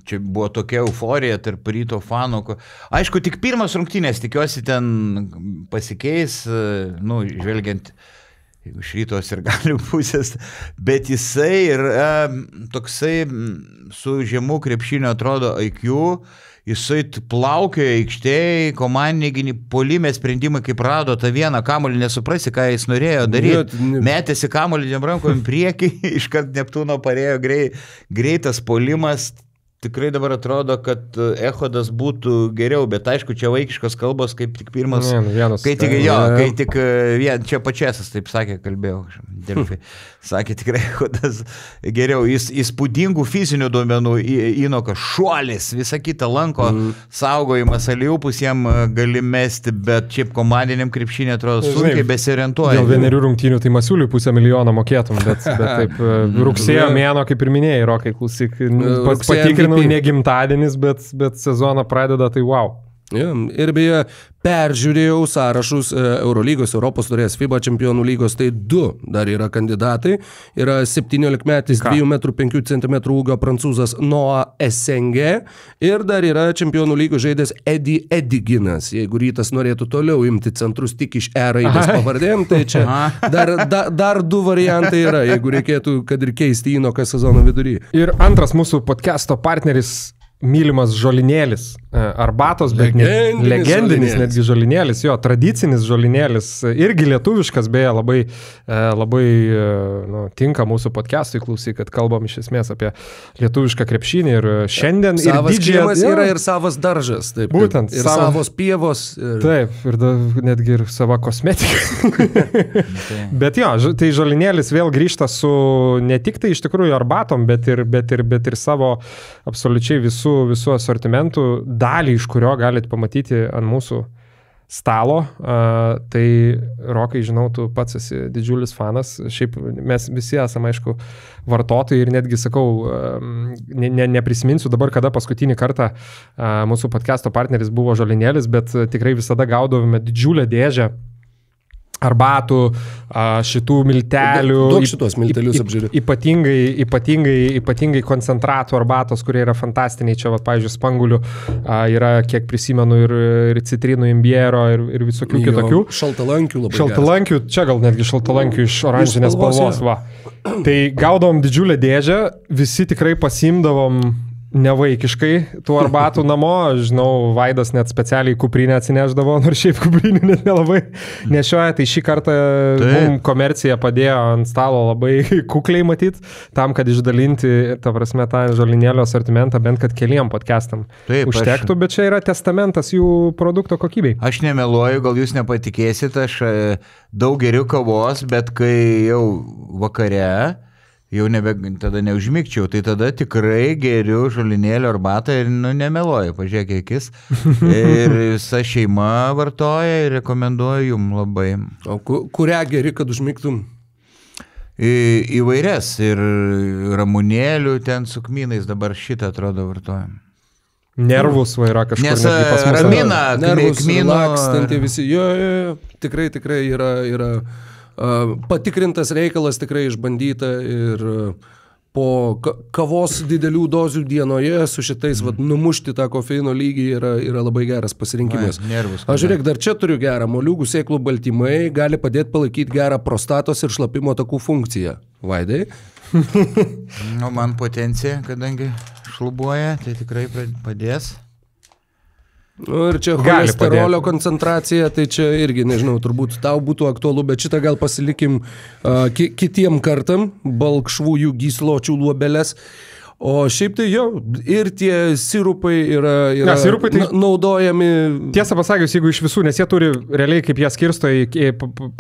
čia buvo tokia euforija tarp Ryto fanų. Aišku, tik pirmas rungtynės, tikiuosi ten pasikeis, žvelgiant iš Rytos ir galių pusės, bet jisai ir toksai su žemų krepšinio atrodo IQ, jisai plaukioja aikštėje, komandiniai puolime sprendimai, kaip rado tą vieną kamuolį, nesuprasi, ką jis norėjo daryti. Metėsi kamuolį rankom priekį, iškart Neptūno parėjo greitas puolimas. Tikrai dabar atrodo, kad Echodas būtų geriau, bet aišku, čia vaikiškos kalbos, kaip tik pirmas, kai tik čia pačiasas, taip sakė, kalbėjau, Delfi, sakė tikrai Echodas geriau, jis įspūdingų fizinių duomenų, Inokas šuolis, visą kitą lanko, saugojimas aliupus jam gali mesti, bet šiaip komandiniam krepšinė atrodo sunkiai besiorientuoja. Dėl 1 rungtynių tai Masiuliui $500,000 mokėtum, bet taip, rugsėjo mėno, kaip ir minėjai, Rokai, klausyk, patikrinau ne gimtadienis, bet sezoną pradeda, tai wow. Ja, ir beje, peržiūrėjau sąrašus Eurolygos, Europos taurės, FIBA čempionų lygos, tai 2 dar yra kandidatai. Yra 17-metis 2,5 cm ūgio prancūzas Noah Essenge ir dar yra čempionų lygos žaidėjas Eddie Ediginas. Jeigu Rytas norėtų toliau imti centrus tik iš raidės pavardėm, tai čia dar 2 variantai yra, jeigu reikėtų, kad ir keisti įnoką sezono vidury. Ir antras mūsų podcast'o partneris mylimas žolinėlis, arbatos, bet legendinis netgi žolinėlis, jo, tradicinis žolinėlis, irgi lietuviškas, beje, labai tinka mūsų podcast'ui klausyk, kad kalbam iš esmės apie lietuvišką krepšinį ir šiandien savas kiemas yra ir savas daržas, taip, būtent, ir savos pievos. Ir... Taip, ir netgi ir sava kosmetika. Bet jo, tai žolinėlis vėl grįžta su ne tik tai iš tikrųjų arbatom, bet ir savo absoliučiai visų asortimentų, dalį, iš kurio galite pamatyti ant mūsų stalo. Tai, Rokai, žinau, tu pats esi didžiulis fanas. Šiaip mes visi esame, aišku, vartotojai ir netgi sakau, neprisiminsiu dabar, kada paskutinį kartą mūsų podcast'o partneris buvo žolinėlis, bet tikrai visada gaudavome didžiulę dėžę arbatų, šitų miltelių, daug šitos miltelius apžiūrė. Ypatingai koncentratų arbatos, kurie yra fantastiniai. Čia, pavyzdžiui, spangulių yra, kiek prisimenu, ir citrinų, imbiero ir visokių kitokių. Šaltalankių labai. Šaltalankių, čia gal netgi šaltalankių iš oranžinės spalvos. Va. Tai gaudom didžiulę dėžę, visi tikrai pasimdavom nevaikiškai tų arbatų namo. Žinau, Vaidas net specialiai kuprinę atsineždavo, nors šiaip kuprinių net nelabai nešioja. Tai šį kartą mums komercija padėjo ant stalo labai kukliai matyt, tam, kad išdalinti, ta prasme, tą žolinėlio asortimentą, bent kad keliem podcastam užtektų, bet čia yra testamentas jų produkto kokybei. Aš nemeluoju, gal jūs nepatikėsit, aš daug geriu kavos, bet kai jau vakare, jau tada neužmigčiau, tai tada tikrai geriu žolinėlio arbatą ir nemeluoju, pažiūrėk akis. Ir visa šeima vartoja ir rekomenduoju jum labai. O kurią geri, kad užmigtum? Įvairias ir ramunėlių ten su kmynais, dabar šitą atrodo vartojam. Nervus yra kažkur. Nes ramina, nervus, lakstanti visi. Jo, tikrai yra patikrintas reikalas, tikrai išbandyta ir po kavos didelių dozių dienoje su šitais numušti tą kofeino lygį yra labai geras pasirinkimas. Aš žiūrėk, dar čia turiu gerą. Moliūgų sėklų baltymai gali padėti palaikyti gerą prostatos ir šlapimo takų funkciją. Vaidai? Man potencija, kadangi šlubuoja, tai tikrai padės. Ir čia cholesterolio koncentracija, tai čia irgi, nežinau, turbūt tau būtų aktualu, bet šitą gal pasilikim kitiem kartam, balkšvųjų gysločių luobeles. O šiaip tai jau, ir tie sirupai yra sirupai tai naudojami. Tiesą pasakius, jeigu iš visų, nes jie turi realiai, kaip jie skirsto,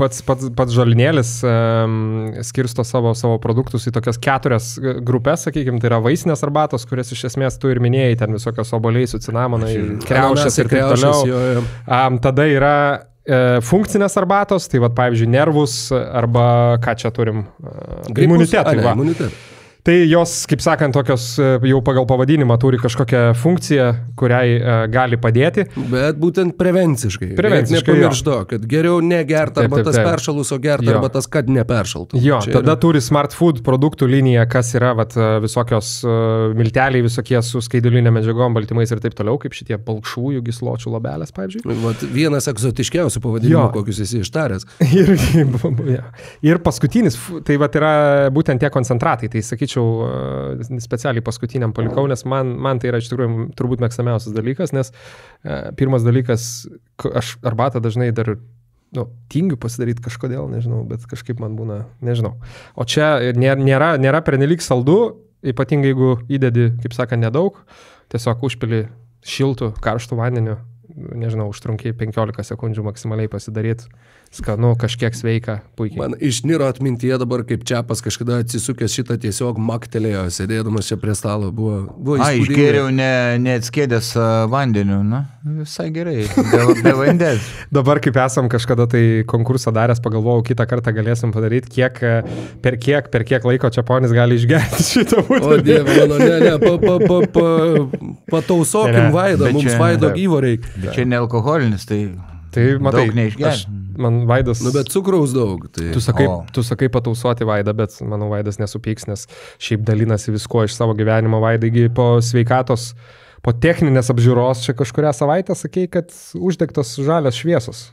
pats žolinėlis skirsto savo produktus į tokias 4 grupės, sakykime, tai yra vaisinės arbatos, kurias iš esmės tu ir minėjai, ten visokios obuoliai su cinamonai, kriaušės ir taip toliau. Jo. Tada yra funkcinės arbatos, tai pavyzdžiui, nervus arba ką čia turim? Imunitetą. Tai jos, kaip sakant, tokios jau pagal pavadinimą turi kažkokią funkciją, kuriai gali padėti. Bet būtent prevenciškai. Nepamiršt to, kad geriau negerti arba tas peršalus, o gerti arba tas, kad neperšaltų. Jo, tada turi Smart Food produktų liniją, kas yra visokios milteliai, visokie su skaidulinė medžiagom, baltymais ir taip toliau, kaip šitie balkšvųjų gysločių lobelės, pavyzdžiui. Vienas egzotiškiausių pavadinimų, kokius esi ištaręs. Ir paskutinis, tai yra būtent tie koncentratai, tai sakyčiau, specialiai paskutiniam palikau, nes man tai yra iš tikrųjų turbūt mėgstamiausias dalykas, nes pirmas dalykas, aš arbatą dažnai dar tingiu pasidaryti kažkodėl, nežinau, bet kažkaip man būna, nežinau. O čia nėra pernelyg saldu, ypatingai jeigu įdedi, kaip sakant, nedaug, tiesiog užpili šiltų, karštų vandeniu, nežinau, užtrunkiai 15 sekundžių maksimaliai pasidaryti. skanu, kažkiek sveika, puikiai. Man išniro atmintyje dabar, kaip Čiapas kažkada atsisukęs šitą tiesiog maktelėjo, sėdėdamas čia prie stalo. Buvo įspūdinga. Išgėriau neatskėdęs vandeniu, na, visai gerai, be vandens. Dabar, kaip esam kažkada tai konkursą daręs, pagalvojau, kitą kartą galėsim padaryti, per kiek laiko Čiaponis gali išgerti šitą būtent. O Dieve, patausokim Vaidą, mums Vaido gyvo reikia. Bet čia nealkoholinis, tai matai, daug neišgerti. Man Vaidas... Bet cukraus daug. Tai... Tu sakai patausoti Vaidą, bet manau Vaidas nesupyks, nes šiaip dalinasi visko iš savo gyvenimo. Vaidai po sveikatos, po techninės apžiūros čia kažkurią savaitę sakei, kad uždegtos žalios šviesos.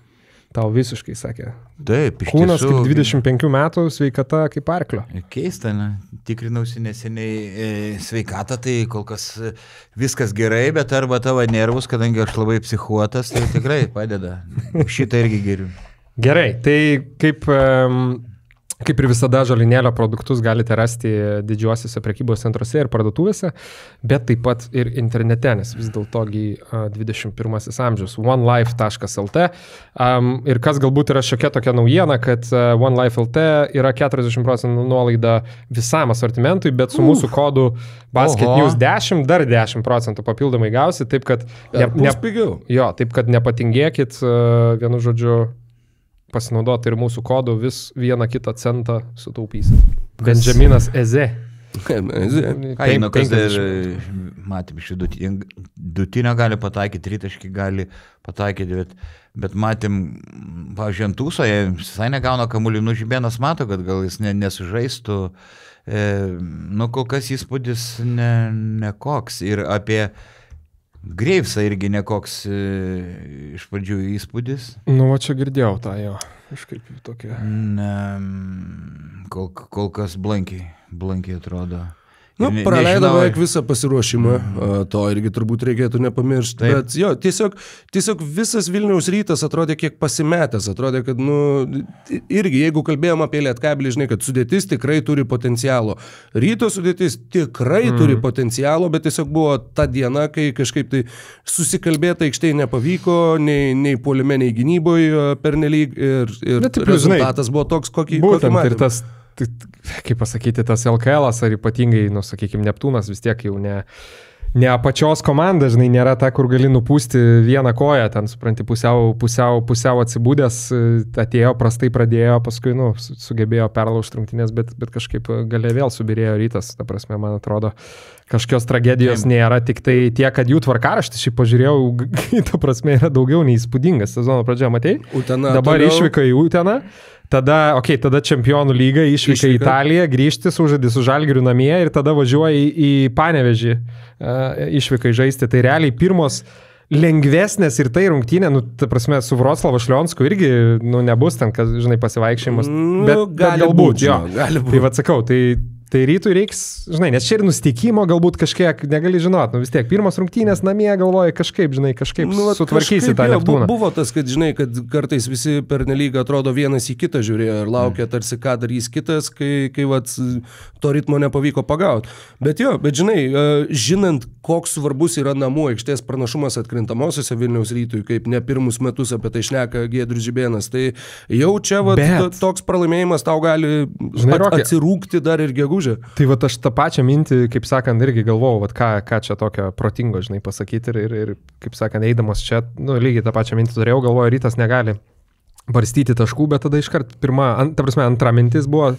Tau visiškai sakė. Taip, iš Kūnas tiesų. kaip 25 metų, sveikata kaip arklio. Keista, ne? Tikrinausi neseniai sveikatą, tai kol kas viskas gerai, bet arba tavo nervus, kadangi aš labai psichuotas, tai tikrai padeda. Šitą irgi geriu. Gerai, tai kaip ir visada žalinėlio produktus galite rasti didžiuosiuose prekybos centruose ir parduotuvėse, bet taip pat ir internete, nes vis dėltogi 21 amžius, onelife.lt. Ir kas galbūt yra šiokia tokia naujiena, kad onelife.lt yra 40% nuolaida visam asortimentui, bet su mūsų kodu basketnews10 dar 10% papildomai gausi, taip kad pigiau. Jo, taip kad nepatingėkit, vienu žodžiu, pasinaudoti ir mūsų kodų, vis vieną kitą centą sutaupysit. Benjaminas Eze. Kaino, kas dar, matėm, iš dutinio gali pataikyti, tritaškį gali pataikyti, bet matėm, pavyzdžiui, Antūso, jie visai negauna kamuolį, Žibėnas mato, kad gal jis nesužaistų, kol kas įspūdis nekoks ir apie Greivsą irgi nekoks iš pradžių įspūdis. Va čia girdėjau tą jo, kažkaip tokia. Kol kas blankiai atrodo. Praleido beveik visą pasiruošimą, to irgi turbūt reikėtų nepamiršti. Taip. Bet jo, tiesiog visas Vilniaus Rytas atrodė kiek pasimetęs, atrodė, kad, irgi, jeigu kalbėjom apie Lietkabelį, žinai, kad sudėtis tikrai turi potencialo. Ryto sudėtis tikrai turi potencialo, bet tiesiog buvo ta diena, kai kažkaip tai susikalbėta aikštėje nepavyko, nei puolime, nei gynyboje pernelyg ir rezultatas buvo toks, kokį matėm. Kaip pasakyti, tas LKL'as ar ypatingai, sakykime, Neptūnas vis tiek jau ne apačios komanda, žinai, nėra ta, kur gali nupūsti vieną koją, ten, supranti, pusiau atsibūdęs, atėjo, prastai pradėjo, paskui, sugebėjo perlaužti rungtynės, bet kažkaip galė vėl subirėjo Rytas, ta prasme, man atrodo, kažkokios tragedijos nėra, tik tai tiek, kad jų tvarkaraštis, šiaip pažiūrėjau, ta prasme, yra daugiau nei įspūdingas sezono pradžioje, matei? Dabar išvyko į Uteną. Tada Čempionų lyga išvyka į Italiją, grįžti, sužaidži su Žalgiriu namie ir tada važiuoja į Panevėžį išvykai žaisti. Tai realiai pirmos lengvesnės ir tai rungtynė, ta prasme, su Vroclavo Šlionsku irgi, nebus ten, kad, žinai, pasivaikščiojimas. Bet galbūt, jo. Tai atsakau, tai Rytui reiks, žinai, nes čia ir nusteikimo galbūt kažkiek, negali žinot, vis tiek, pirmas rungtynės namie galvoja kažkaip sutvarkysi tą Neptūną. Buvo tas, kad, žinai, kad kartais visi per nelygą atrodo vienas į kitą žiūrėjo ir laukia tarsi, ką darys kitas, kai to ritmo nepavyko pagauti. Bet žinai, žinant, koks svarbus yra namų aikštės pranašumas atkrintamosiose Vilniaus Rytui, kaip ne pirmus metus apie tai šneka Giedrius Žibėnas, tai jau čia toks pralaimėjimas tau gali atsirūkti dar ir gegužę. Tai aš tą pačią mintį, kaip sakant, irgi galvojau, ką čia tokio protingo, žinai, pasakyti ir kaip sakant, eidamas čia, lygiai tą pačią mintį turėjau, galvoju, Rytas negali barstyti taškų, bet tada iškart antra mintis buvo,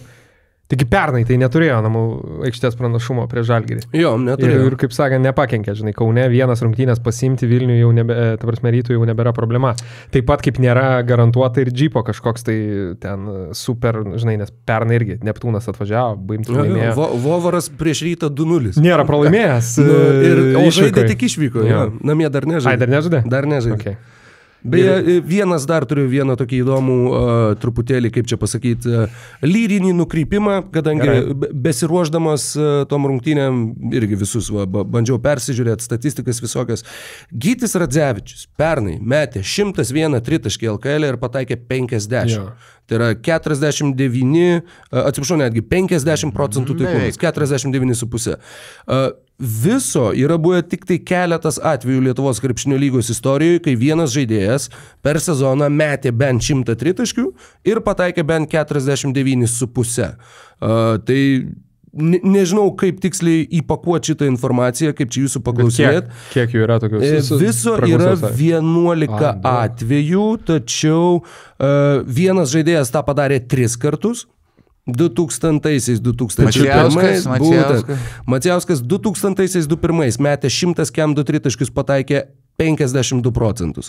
taigi pernai tai neturėjo namų aikštės pranašumo prie Žalgirį. Jo, neturėjo. Ir kaip sakant, nepakenkė, žinai, Kaune vienas rungtynės pasimti Vilniui jau Rytui jau nebėra problema. Taip pat kaip nėra garantuota ir džipo kažkoks tai ten super, žinai, nes pernai irgi Neptūnas atvažiavo, baimtų laimėjo. Vovaras prieš Rytą 2-0. Nėra pralaimėjęs. O žaidė tik išvyko, namie dar nežaidė. Dar nežaidė? Dar nežaidė. Okay. Beje, dar turiu vieną tokį įdomų, truputėlį, kaip čia pasakyti, lyrinį nukrypimą, kadangi besiruošdamas tom rungtynėm irgi visus bandžiau persižiūrėti statistikas visokias. Gytis Radzevičius pernai metė 101 tritaškį LKL ir pataikė 50. Jo. Tai yra 49, atsiprašau, netgi 50% taiklumas, 49,5. Viso yra buvę tik tai keletas atvejų Lietuvos krepšinio lygos istorijoje, kai vienas žaidėjas per sezoną metė bent 100 tritaškių ir pataikė bent 49,5. Tai nežinau, kaip tiksliai įpakuoti šitą informaciją, kaip čia jūsų paklausinėt. Kiek jų yra tokius? Viso yra 11 atvejų, tačiau vienas žaidėjas tą padarė 3 kartus. 2000-aisiais, 2001-ais, Macijauskas 2000-aisiais, 2001 metė 100 kem 2 tritaškius, pataikė 52%.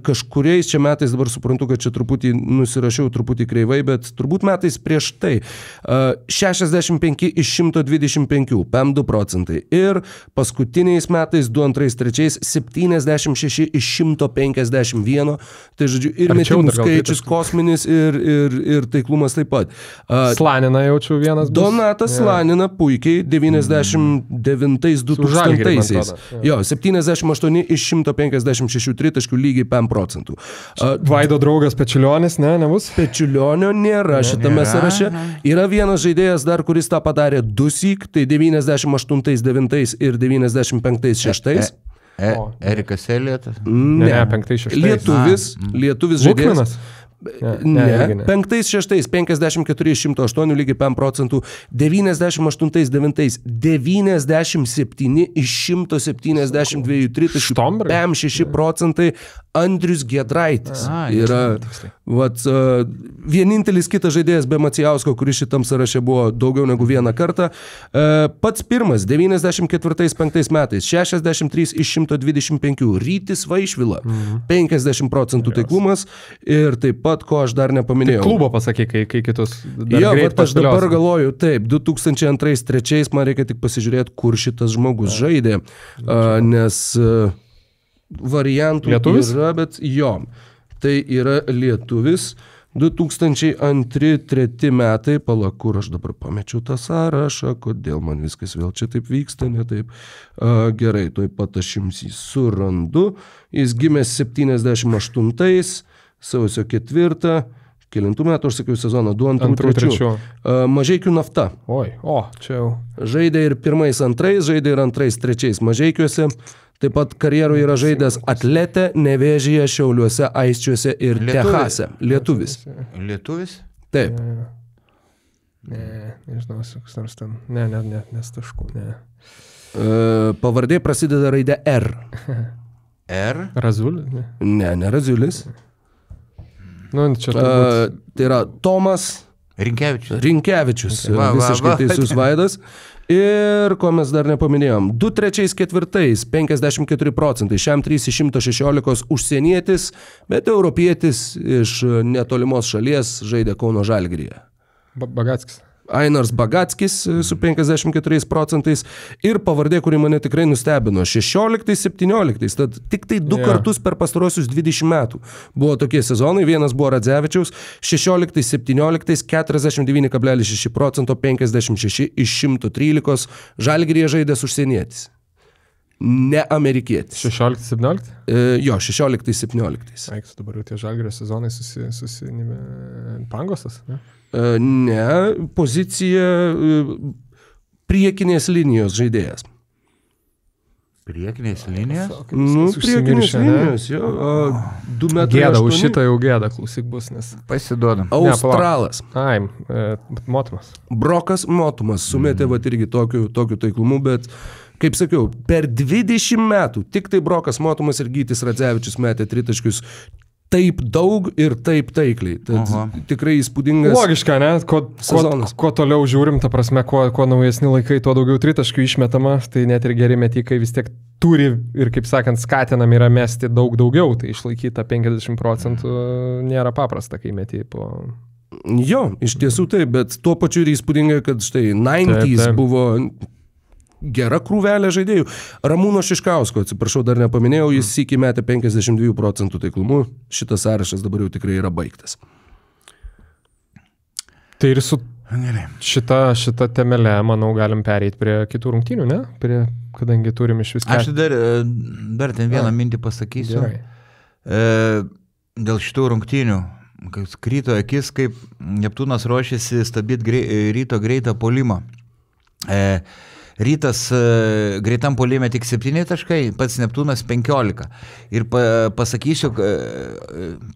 Kažkuriais čia metais, dabar suprantu, kad čia truputį nusirašiau, truputį kreivai, bet turbūt metais prieš tai 65 iš 125, 52%. Ir paskutiniais metais, 2002-2003, 76 iš 151. Tai žodžiu, ir metimų skaičius kosminis ir taiklumas taip pat. Slanina jaučiu vienas. Donatas Slanina puikiai 99-2000. Jo, 78 iš 156 tritaškių lygiai 5%. Vaido draugas Pečiulionis, nebus? Pečiulionio nėra šitame sąraše. Yra vienas žaidėjas dar, kuris tą padarė 2 syk, tai 98-9 ir 95-6. Erikas Eliotas? Ne, 5-6. Lietuvis žaidėjas. Ne, 5-6, 54 iš 108 lygiai 5%, 98-9, 97 iš 172 tritaškių, 5-6%, Andrius Giedraitis. Yra vienintelis kitas žaidėjas be Macijausko, kuris šitam sąraše buvo daugiau negu vieną kartą. Pats pirmas, 94-5 metais, 63 iš 125, Rytis Vaišvila, 50% taiklumas ir taip pat, ko aš dar nepaminėjau. Klubo pasakai, kai kitus dar greit aš dabar galvoju, taip, 2002-2003 man reikia tik pasižiūrėti, kur šitas žmogus žaidė, nes variantų lietuvis? Yra, bet jo, tai yra lietuvis. 2002-2003 metai, kur aš dabar pamečiau tą sąrašą, kodėl man viskas vėl čia taip vyksta, ne taip. Gerai, tuoj pat aš jums jį surandu. Jis gimė 78, sausio 4, kelintų metų, aš sakiau, sezoną 2-3. Mažeikių Nafta. Čia jau. Žaidė ir 1-2, žaidė ir 2-3 Mažeikiuose. Taip pat karjeroje yra žaidęs Atlete, Nevėžyje, Šiauliuose, Aisčiuose ir Techase. Lietuvis. Lietuvis? Taip. Nežinau, koks nors ten. Nes taškų, ne. Pavardė prasideda raidė R. R? Razulis? Ne Razulis. Čia turbūt. Tai yra Tomas Rinkevičius. Visiškai teisus Vaidas. Ir ko mes dar nepaminėjom, 2-3-4, 54%, šiam 3 iš 116 užsienietis, bet europietis iš netolimos šalies žaidė Kauno Žalgiryje. Bagackis. Ainars Bagackis su 54% ir pavardė, kuri mane tikrai nustebino, 16-17, tad tik tai 2 kartus per pastarosius 20 metų buvo tokie sezonai, vienas buvo Radzevičiaus, 16-17, 49,6%, 56 iš 113, Žalgiryje žaidęs užsienietis. Ne amerikietis. 16-17? Jo, 16-17. Aiks, dabar jau tie Žalgirio sezonai pangostas, ne? Ne, pozicija priekinės linijos žaidėjas. Priekinės linijos? Priekinės linijos, jo. 2 metai. Gėda, už šitą jau gėda, klausyk bus, nes... Pasiduodam. Australas. Motumas. Brokas Motumas sumetė irgi tokiu taiklumu, bet... Kaip sakiau, per 20 metų tik tai Brokas Motumas ir Gytis Radzevičius metė tritaškius taip daug ir taip taikliai. Tad tikrai įspūdingas logiška, ne? Kuo toliau žiūrim, ta prasme, kuo naujesni laikai, tuo daugiau tritaškių išmetama, tai net ir geri metikai vis tiek turi ir, kaip sakant, skatinami yra mesti daug daugiau, tai išlaikyti 50% nėra paprasta, kai meti po... Jo, iš tiesų taip, bet tuo pačiu ir įspūdingai, kad štai 90s buvo... Gera krūvelė žaidėjų. Ramūno Šiškausko, atsiprašau, dar nepaminėjau, jis sykį metė 52% taiklumu. Šitas sąrašas dabar jau tikrai yra baigtas. Tai ir su šita temelė, manau, galim pereiti prie kitų rungtynių, ne? Kadangi turim iš viską. Aš dar ten vieną mintį pasakysiu. Dėl šitų rungtynių. Krito akis, kaip Neptūnas ruošiasi stabdyti Ryto greitą puolimą. Rytas greitam puolime tik 7 taškai, pats Neptūnas 15. Ir pasakysiu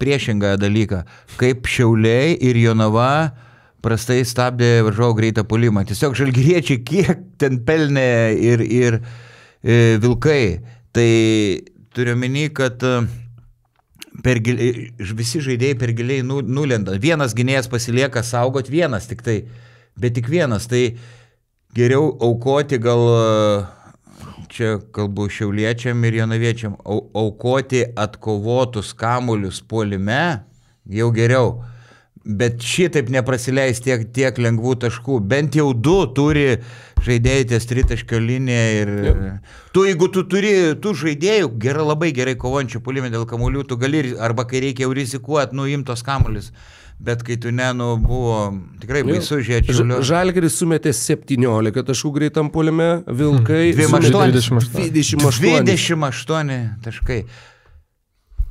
priešingą dalyką, kaip Šiauliai ir Jonava prastai stabdė varžovų greitą puolimą. Tiesiog žalgiriečiai kiek ten pelnė ir Vilkai. Tai turiu omeny, kad visi žaidėjai per giliai nulenda. Vienas gynėjas pasilieka saugot, vienas tik tai, bet tik vienas. Tai geriau aukoti gal, čia kalbu šiauliečiam ir jonaviečiam, aukoti atkovotus kamuolius puolime jau geriau. Bet šitaip neprasileis tiek lengvų taškų. Bent jau 2 turi žaidėjai ties tritaškio liniją ir jeigu tu turi tų žaidėjų labai gerai kovojančių puolime dėl kamuolių, tu gali, arba kai reikia jau rizikuoti, imtos kamuolis. Bet kai tu buvo tikrai baisu žiūrėti Šiaulio. Žalgiris sumetė 17 taškų greitam puolime, Vilkai 28 taškai.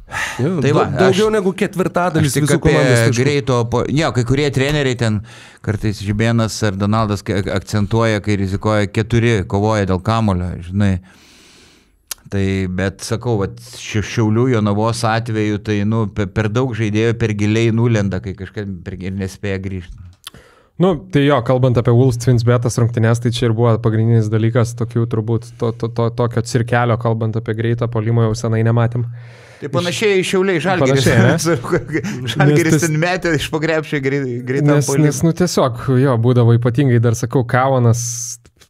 Tai va, daugiau negu ketvirtadalis visų komandos greito, kai kurie treneriai ten, kartais Žibėnas ar Donaldas akcentuoja, kai rizikuoja 4 kovoja dėl kamulio, žinai. Tai, bet sakau, Šiaulių Jonavos atveju, tai per daug žaidėjų per giliai nulenda, kai kažkas ir nespėja grįžti. Tai jo, kalbant apie Wolves Twins Betas rungtynes, tai čia ir buvo pagrindinis dalykas, tokių turbūt tokio cirkelio, kalbant apie greitą puolimą, jau senai nematėm. Tai panašiai Šiauliai Žalgiris. Žalgiris ten metė iš pagrepšio greitam puolimą. Nes tiesiog, būdavo ypatingai, dar sakau, Kaunas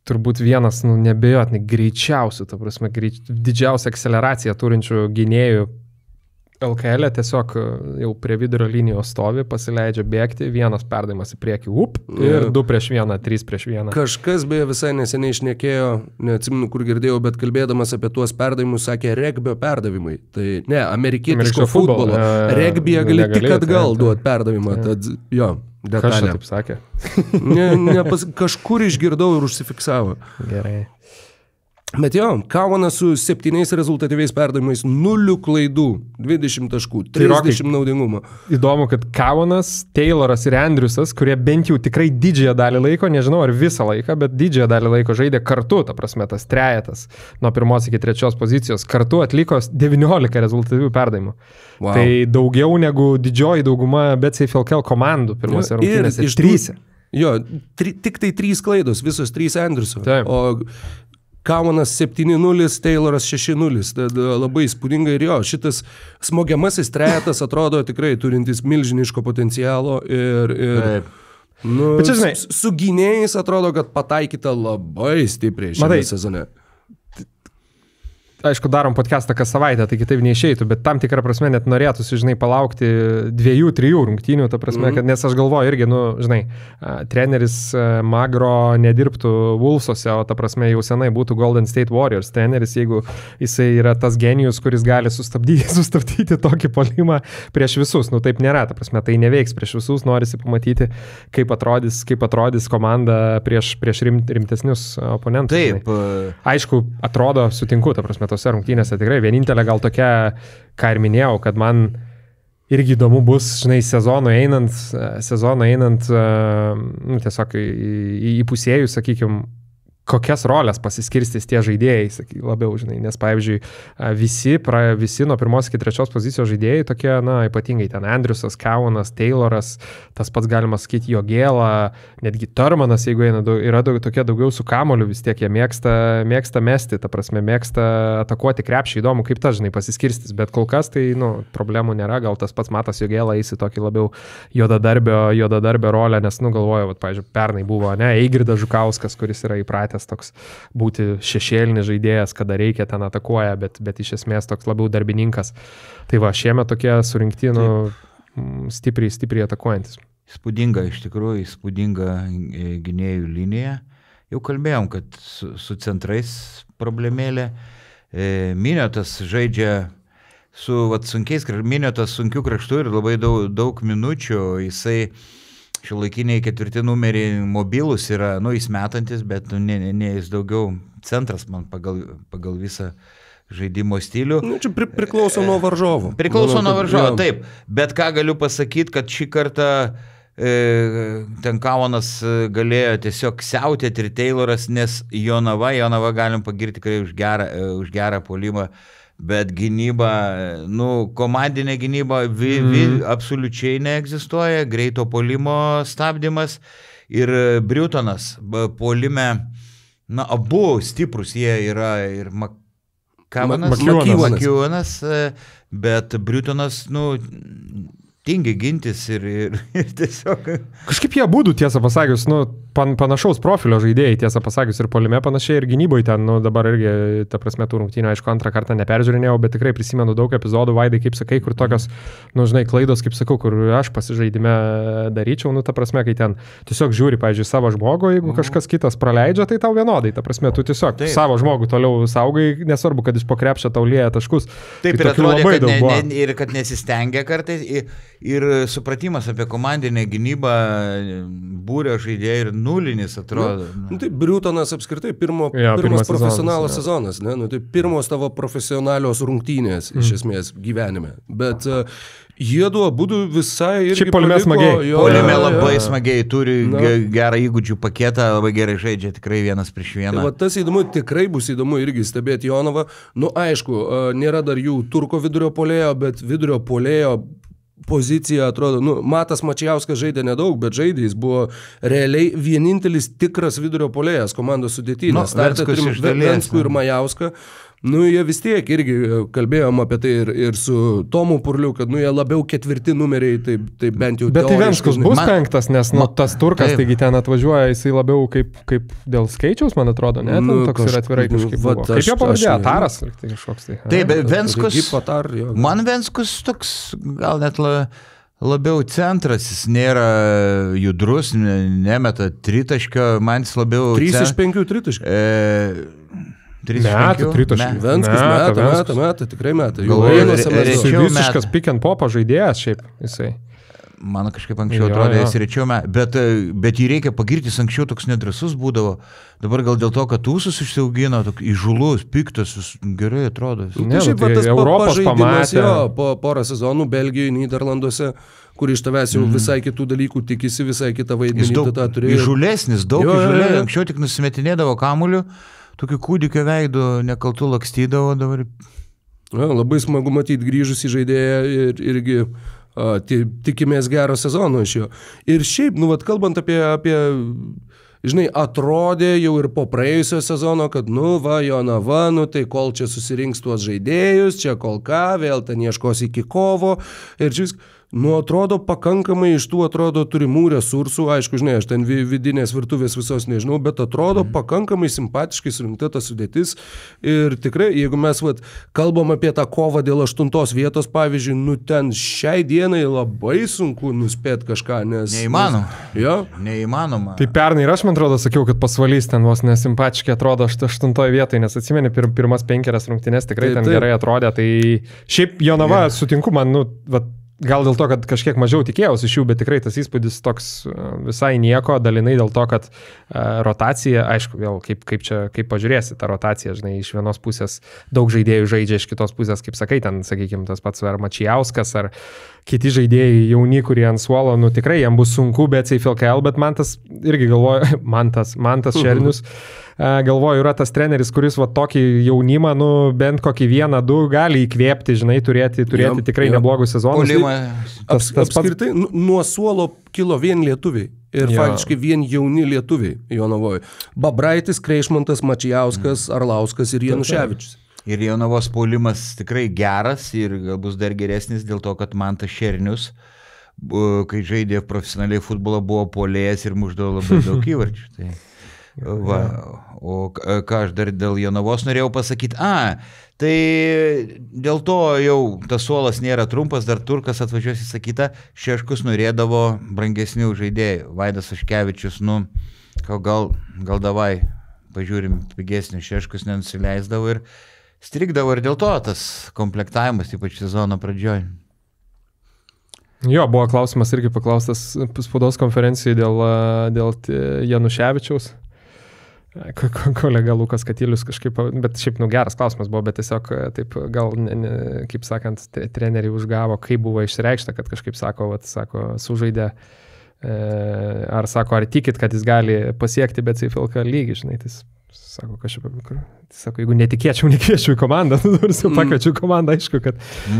turbūt vienas, nebejotinai greičiausių, ta prasme, didžiausią akceleraciją turinčių gynėjų LKL tiesiog jau prie vidurio linijos stovi, pasileidžia bėgti, vienas perdavimas į priekį, ir 2 prieš 1, 3 prieš 1. Kažkas beje visai neseniai šnekėjo, neatsimenu, kur girdėjau, bet kalbėdamas apie tuos perdavimus, sakė regbio perdavimai. Tai ne, amerikietiško futbolo. Regbyje gali tik atgal duoti perdavimą. Tad, detalė. Kažkas taip sakė? Kažkur išgirdau ir užsifiksavo. Gerai. Bet Kaunas su 7 rezultatyviais perdavimais, 0 klaidų, 20 taškų, 30 naudingumo. Įdomu, kad Kaunas, Tayloras ir Andriusas, kurie bent jau tikrai didžiąją dalį laiko, nežinau ar visą laiką, bet didžiąją dalį laiko žaidė kartu, ta prasme, tas trejetas nuo 1 iki 3 pozicijos, kartu atliko 19 rezultatyvių perdavimų. Wow. Tai daugiau negu didžioji dauguma BCF LKL komandų pirmose rungtynėse. 3. Tik tai 3 klaidos, visos 3 Andriuso. Taip. O Kaunas 7-0, Tayloras 6-0. Tad labai įspūdinga ir šitas smogiamasis trejetas atrodo tikrai turintis milžiniško potencialo ir bet čia, žinai, su gynėjais atrodo, kad pataikyta labai stipriai šiame sezone. Aišku, darom podcastą kas savaitę, tai kitaip neišeitų, bet tam tikrą prasme net norėtųsi, žinai, palaukti 2-3 rungtynių, ta prasme, kad, nes aš galvoju irgi, žinai, treneris Magro nedirbtų Wolves'ose, o ta prasme jau senai būtų Golden State Warriors treneris, jeigu jisai yra tas genijus, kuris gali sustabdyti tokį puolimą prieš visus. Taip nėra, ta prasme, tai neveiks prieš visus, norisi pamatyti, kaip atrodys komanda prieš rimtesnius oponentus. Taip. Aišku, atrodo, sutinku, ta prasme, tose rungtynėse tikrai vienintelė gal tokia, ką ir minėjau, kad man irgi įdomu bus, žinai, sezono einant tiesiog į pusėjus, sakykime, kokias rolės pasiskirstys tie žaidėjai, labiau, žinai, nes, pavyzdžiui, visi nuo 1 iki 3 pozicijos žaidėjai tokie, ypatingai ten Andriusas, Kaunas, Tayloras, tas pats galima sakyti Jogėla, netgi Turmanas, jeigu yra tokie daugiau su kamoliu, vis tiek jie mėgsta mesti, ta prasme, mėgsta atakuoti krepšį, įdomu, kaip tas, žinai, pasiskirstys, bet kol kas tai, problemų nėra, gal tas pats Matas Jogėla eis į tokį labiau juodadarbio rolę, nes, galvoju, pavyzdžiui, pernai buvo, Eigirdas Žukauskas, kuris yra įpratęs toks būti šešėlinis žaidėjas, kada reikia ten atakuoja, bet iš esmės toks labiau darbininkas. Tai va, šiemet tokie surinkti, stipriai atakuojantis. Iš tikrųjų, įspūdinga gynėjų linija. Jau kalbėjom, kad su centrais problemėlė. Miniotas žaidžia su Miniotas sunkių kraštų ir labai daug minučių. Jisai šiuolaikiniai 4 numeriai mobilus yra, jis metantis, bet ne jis daugiau centras man pagal visą žaidimo stilių. Čia priklauso nuo varžovo. Taip. Bet ką galiu pasakyti, kad šį kartą ten Kaunas galėjo tiesiog siautėti ir Tayloras, nes Jonava galim pagirti tikrai už gerą puolimą, bet gynyba, komandinė gynyba absoliučiai neegzistuoja, greito puolimo stabdymas ir Briutonas puolime, abu stiprus jie yra ir Makiuonas, bet Briutonas, tingi gintis ir tiesiog... Kažkaip jie būdų, tiesą pasakius, panašaus profilio žaidėjai, tiesą pasakius, ir puolime panašiai, ir gynyboje ten, dabar irgi, ta prasme, tų rungtynių, aišku, antrą kartą neperžiūrinėjau, bet tikrai prisimenu daug epizodų, Vaidai, kaip sakai, kur tokios, klaidos, kaip sakau, kur aš pasižaidime daryčiau, ta prasme, kai ten tiesiog žiūri, pavyzdžiui, savo žmogų, jeigu kažkas kitas praleidžia, tai tau vienodai, ta prasme, tu tiesiog savo žmogų toliau saugai, nesvarbu, kad jis po krepšio tau lieja taškus. Taip, ir atrodė, kad nesistengia kartais. Ir supratimas apie komandinę gynybą būrio žaidėjai ir nulinis atrodo. Tai Briutonas apskritai pirmas profesionalas sezonas, ne? Tai pirmos tavo profesionalios rungtynės iš esmės gyvenime. Bet jiedu abudu visai irgi puolime smagiai. Puolime labai smagiai, turi gerą įgūdžių paketą, labai gerai žaidžia, tikrai vienas prieš vieną. Tai tas įdomu, tikrai bus įdomu irgi stebėti Jonavą. Aišku, nėra dar jų turko vidurio puolėjo, bet vidurio puolėjo pozicija atrodo, Matas Mačijauskas žaidė nedaug, bet žaidė, jis buvo realiai vienintelis tikras vidurio puolėjas komandos sudėtinės. Venskų ir Majauską. Jie vis tiek irgi kalbėjom apie tai ir su Tomu Purliu, kad jie labiau ketvirti numeriai, tai bent jau... Bet tai Venskus bus penktas, nes tas turkas, taigi ten atvažiuoja, jisai labiau kaip dėl skaičiaus, man atrodo, ne? Toks ir atvirai kažkaip buvo. Kaip jo pavadė, Taras? Taip, Venskus, man Venskus toks gal net labiau centras, jis nėra judrus, nemeta tritaškio, man jis labiau... 3 iš 5 tritaškio. Metų tritaškį. Venskus meta, tikrai meta. Visiškas pick and pop žaidėjas šiaip jisai. Man kažkaip anksčiau atrodė, jis rečiau bet jį reikia pagirti, jis anksčiau toks nedrasus būdavo. Dabar gal dėl to, kad ūsus išsiaugino, įžulus, piktas, gerai atrodo. Šiaip tas Europos pamatė. Po porą sezonų Belgijoje, Nyderlanduose, kur iš tavęs jau visai kitų dalykų tikisi, visai kitą vaidmenį. Įžulesnis, daug įžulesnis. Anksčiau tik nusimetinėdavo kamuoliu. Tokių kūdikio veidų nekaltų lakstydavo dabar. Labai smagu matyti grįžusį žaidėją ir irgi tikimės gero sezono iš jo. Ir šiaip, kalbant apie žinai, atrodė jau ir po praėjusio sezono, kad Jonava, tai kol čia susirinks tuos žaidėjus, čia kol ką, vėl ten ieškos iki kovo ir čia viskas. Atrodo pakankamai iš tų turimų resursų, aišku, žinai, aš ten vidinės virtuvės visos nežinau, bet atrodo pakankamai simpatiškai surinkta ta sudėtis ir tikrai, jeigu mes kalbam apie tą kovą dėl 8 vietos, pavyzdžiui, ten šiai dienai labai sunku nuspėti kažką, nes... Neįmanoma. Neįmanoma. Tai pernai ir aš, man atrodo, sakiau, kad pasvalys ten vos nesimpatiškai atrodo 8 vietoje, nes atsimeni pirmas 5 rungtynes tikrai ten gerai atrodė, tai šiaip Jonava sutinku, man, gal dėl to, kad kažkiek mažiau tikėjausi iš jų, bet tikrai tas įspūdis toks visai nieko, dalinai dėl to, kad rotacija, aišku, vėl kaip pažiūrėsi tą rotaciją, žinai, iš vienos pusės daug žaidėjų žaidžia, iš kitos pusės, kaip sakai, ten, sakykime, tas pats ar Mačijauskas, ar kiti žaidėjai jauni, kurie ant suolo, tikrai jam bus sunku, bet CFLKL, bet man tas irgi galvoju, man tas Šernius, galvoju, yra tas treneris, kuris tokį jaunimą, bent kokį 1-2 gali įkvėpti, žinai, turėti tikrai neblogus sezonus. Apskritai, nuo suolo kilo vien lietuviai. Ir faktiškai vien jauni lietuviai Jonavoje. Babraitis, Kreišmantas, Mačijauskas, Arlauskas ir Januševičius. Ir Jonavos puolimas tikrai geras ir bus dar geresnis dėl to, kad Mantas Šernius, kai žaidė profesionaliai futbolą, buvo puolėjas ir muždavo labai daug įvarčių. Tai... O ką aš dar dėl Jonavos norėjau pasakyti, tai dėl to jau tas suolas nėra trumpas, dar turkas atvažiuos įsakyta, Šeškus norėdavo brangesnių žaidėjų, Vaidas Aškevičius, gal davai, pažiūrim, pigesnių, Šeškus nenusileisdavo ir strigdavo ir dėl to tas komplektavimas, ypač sezono pradžioj. Jo, buvo klausimas irgi paklaustas spaudos konferencijai dėl Januševičiaus. Kolega Lukas Katilius kažkaip, bet šiaip geras klausimas buvo, bet tiesiog taip gal, kaip sakant, treneriai užgavo, kaip buvo išreikšta, kad kažkaip sako, sužaidė Ar sako, ar tikit, kad jis gali pasiekti BCFLK lygį, žinai, tai sako, sako, jeigu netikėčiau, nekviečiau į komandą, pakviečiau į komandą, aišku, kad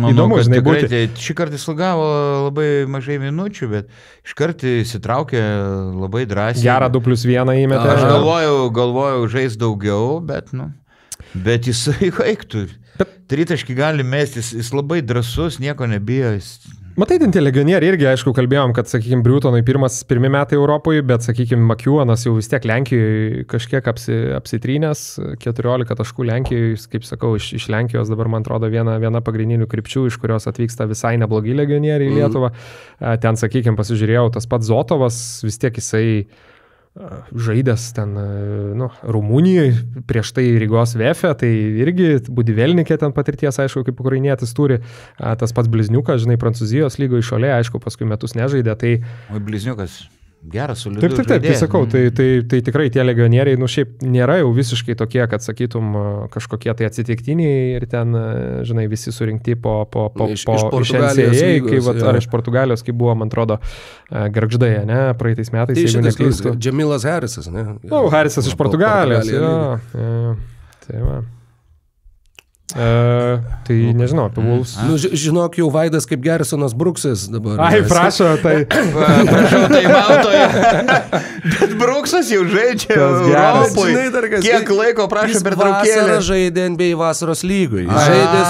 įdomu, žinai, būti. Šį kartą jis gavo labai mažai minučių, bet iš karto įsitraukė labai drąsiai. Gerą 2+1 įmetė. Aš galvojau žais daugiau, bet jisai veiktų. Tritaškį gali mestis, jis labai drąsus, nieko nebijo. Matai, ten tie legionieriai irgi, aišku, kalbėjom, kad, sakykime, Briutonui pirmi metai Europoje, bet, sakykime, McEwanas jau vis tiek Lenkijoje kažkiek apsitrynęs, 14 taškų Lenkijoje, kaip sakau, iš Lenkijos dabar, man atrodo, viena pagrindinių krypčių, iš kurios atvyksta visai neblogi legionieriai į Lietuvą. Ten, sakykime, pasižiūrėjau, tas pats Zotovas, vis tiek jisai žaidęs ten, Rumunijoje, prieš tai Rygos VF, tai irgi Budivelnikė ten patirties, aišku, kaip ukrainietis turi, tas pats Blizniukas, žinai, Prancūzijos lygoje išolė, aišku, paskui metus nežaidė, tai... O Blizniukas geras, solidus Taip, tai sakau, tai tikrai tie legionieriai, šiaip nėra jau visiškai tokie, kad sakytum kažkokie tai atsitiktiniai ir ten, žinai, visi surinkti iš NCAA, ar iš Portugalijos, kai buvo, man atrodo, Gargždai, ne, praeitais metais, jeigu neklystu. Jamilas Harrisas, ne? Harrisas iš Portugalijos, jo. Tai va. Tai nežinau, apie Wolves. Žinok, jau Vaidas kaip Gersonas Bruksas dabar. Prašo, tai... Prašau, tai mautoje. Bet Bruksas jau žaidžia Europoje. Kiek laiko prašo per traukėlę? Jis žaidė NBA vasaros lygui. Žaidė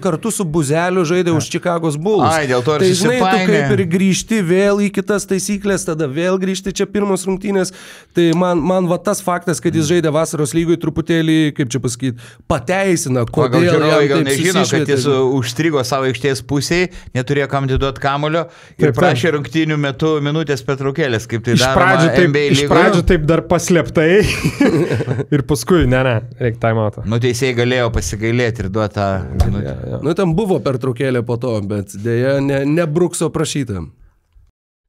kartu su Buzeliu, žaidė už Chicago's Bulls. Dėl to ir tai žinai, tu kaip ir grįžti vėl į kitas taisyklės, tada vėl grįžti čia pirmos rungtynės. Tai man va tas faktas, kad jis žaidė vasaros lygui truputėlį, kaip čia pasakyti, pateisina, kodėl žiūrovai gal nežino, kad jis užstrigo savo aikštės pusėje, neturėjo kam atiduoti kamulio ir prašė rungtynių metu minutės pertraukėlės, kaip tai daroma NBA lygoje. Iš pradžių taip dar paslėptai ir paskui, reikia time-outą. Teisėjai galėjo pasigailėti ir duoti tą minutę. Ten buvo pertraukėlė po to, bet dėja ne Brukso prašyta.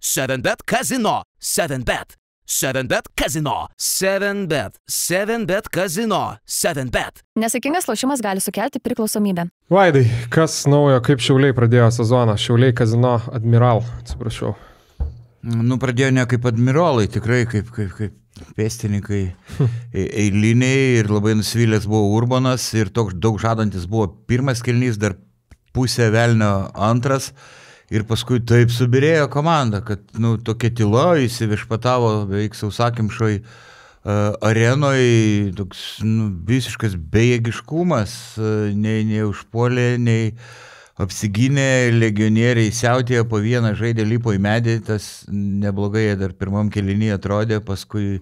7bet Casino. 7bet. 7bet Casino. 7bet. 7bet Casino. 7bet. Nesaikingas lošimas gali sukelti priklausomybę. Vaidai, kas naujo, kaip Šiauliai pradėjo sezoną? Šiauliai Casino Admiral, atsiprašau. Pradėjo ne kaip admirolai, tikrai kaip pėstininkai eiliniai ir labai nusivylęs buvo Urbanas ir toks daug žadantis buvo pirmas kėlinys, dar pusė velnio antras. Ir paskui taip subirėjo komanda, kad tokia tyla įsiviešpatavo beveik sausakimšoj arenoje, toks visiškas bejėgiškumas, nei užpuolė, nei apsigynė, legionieriai siautėjo po vieną, žaidė, lipo į medį, tas neblogai dar pirmam kėlinyje atrodė, paskui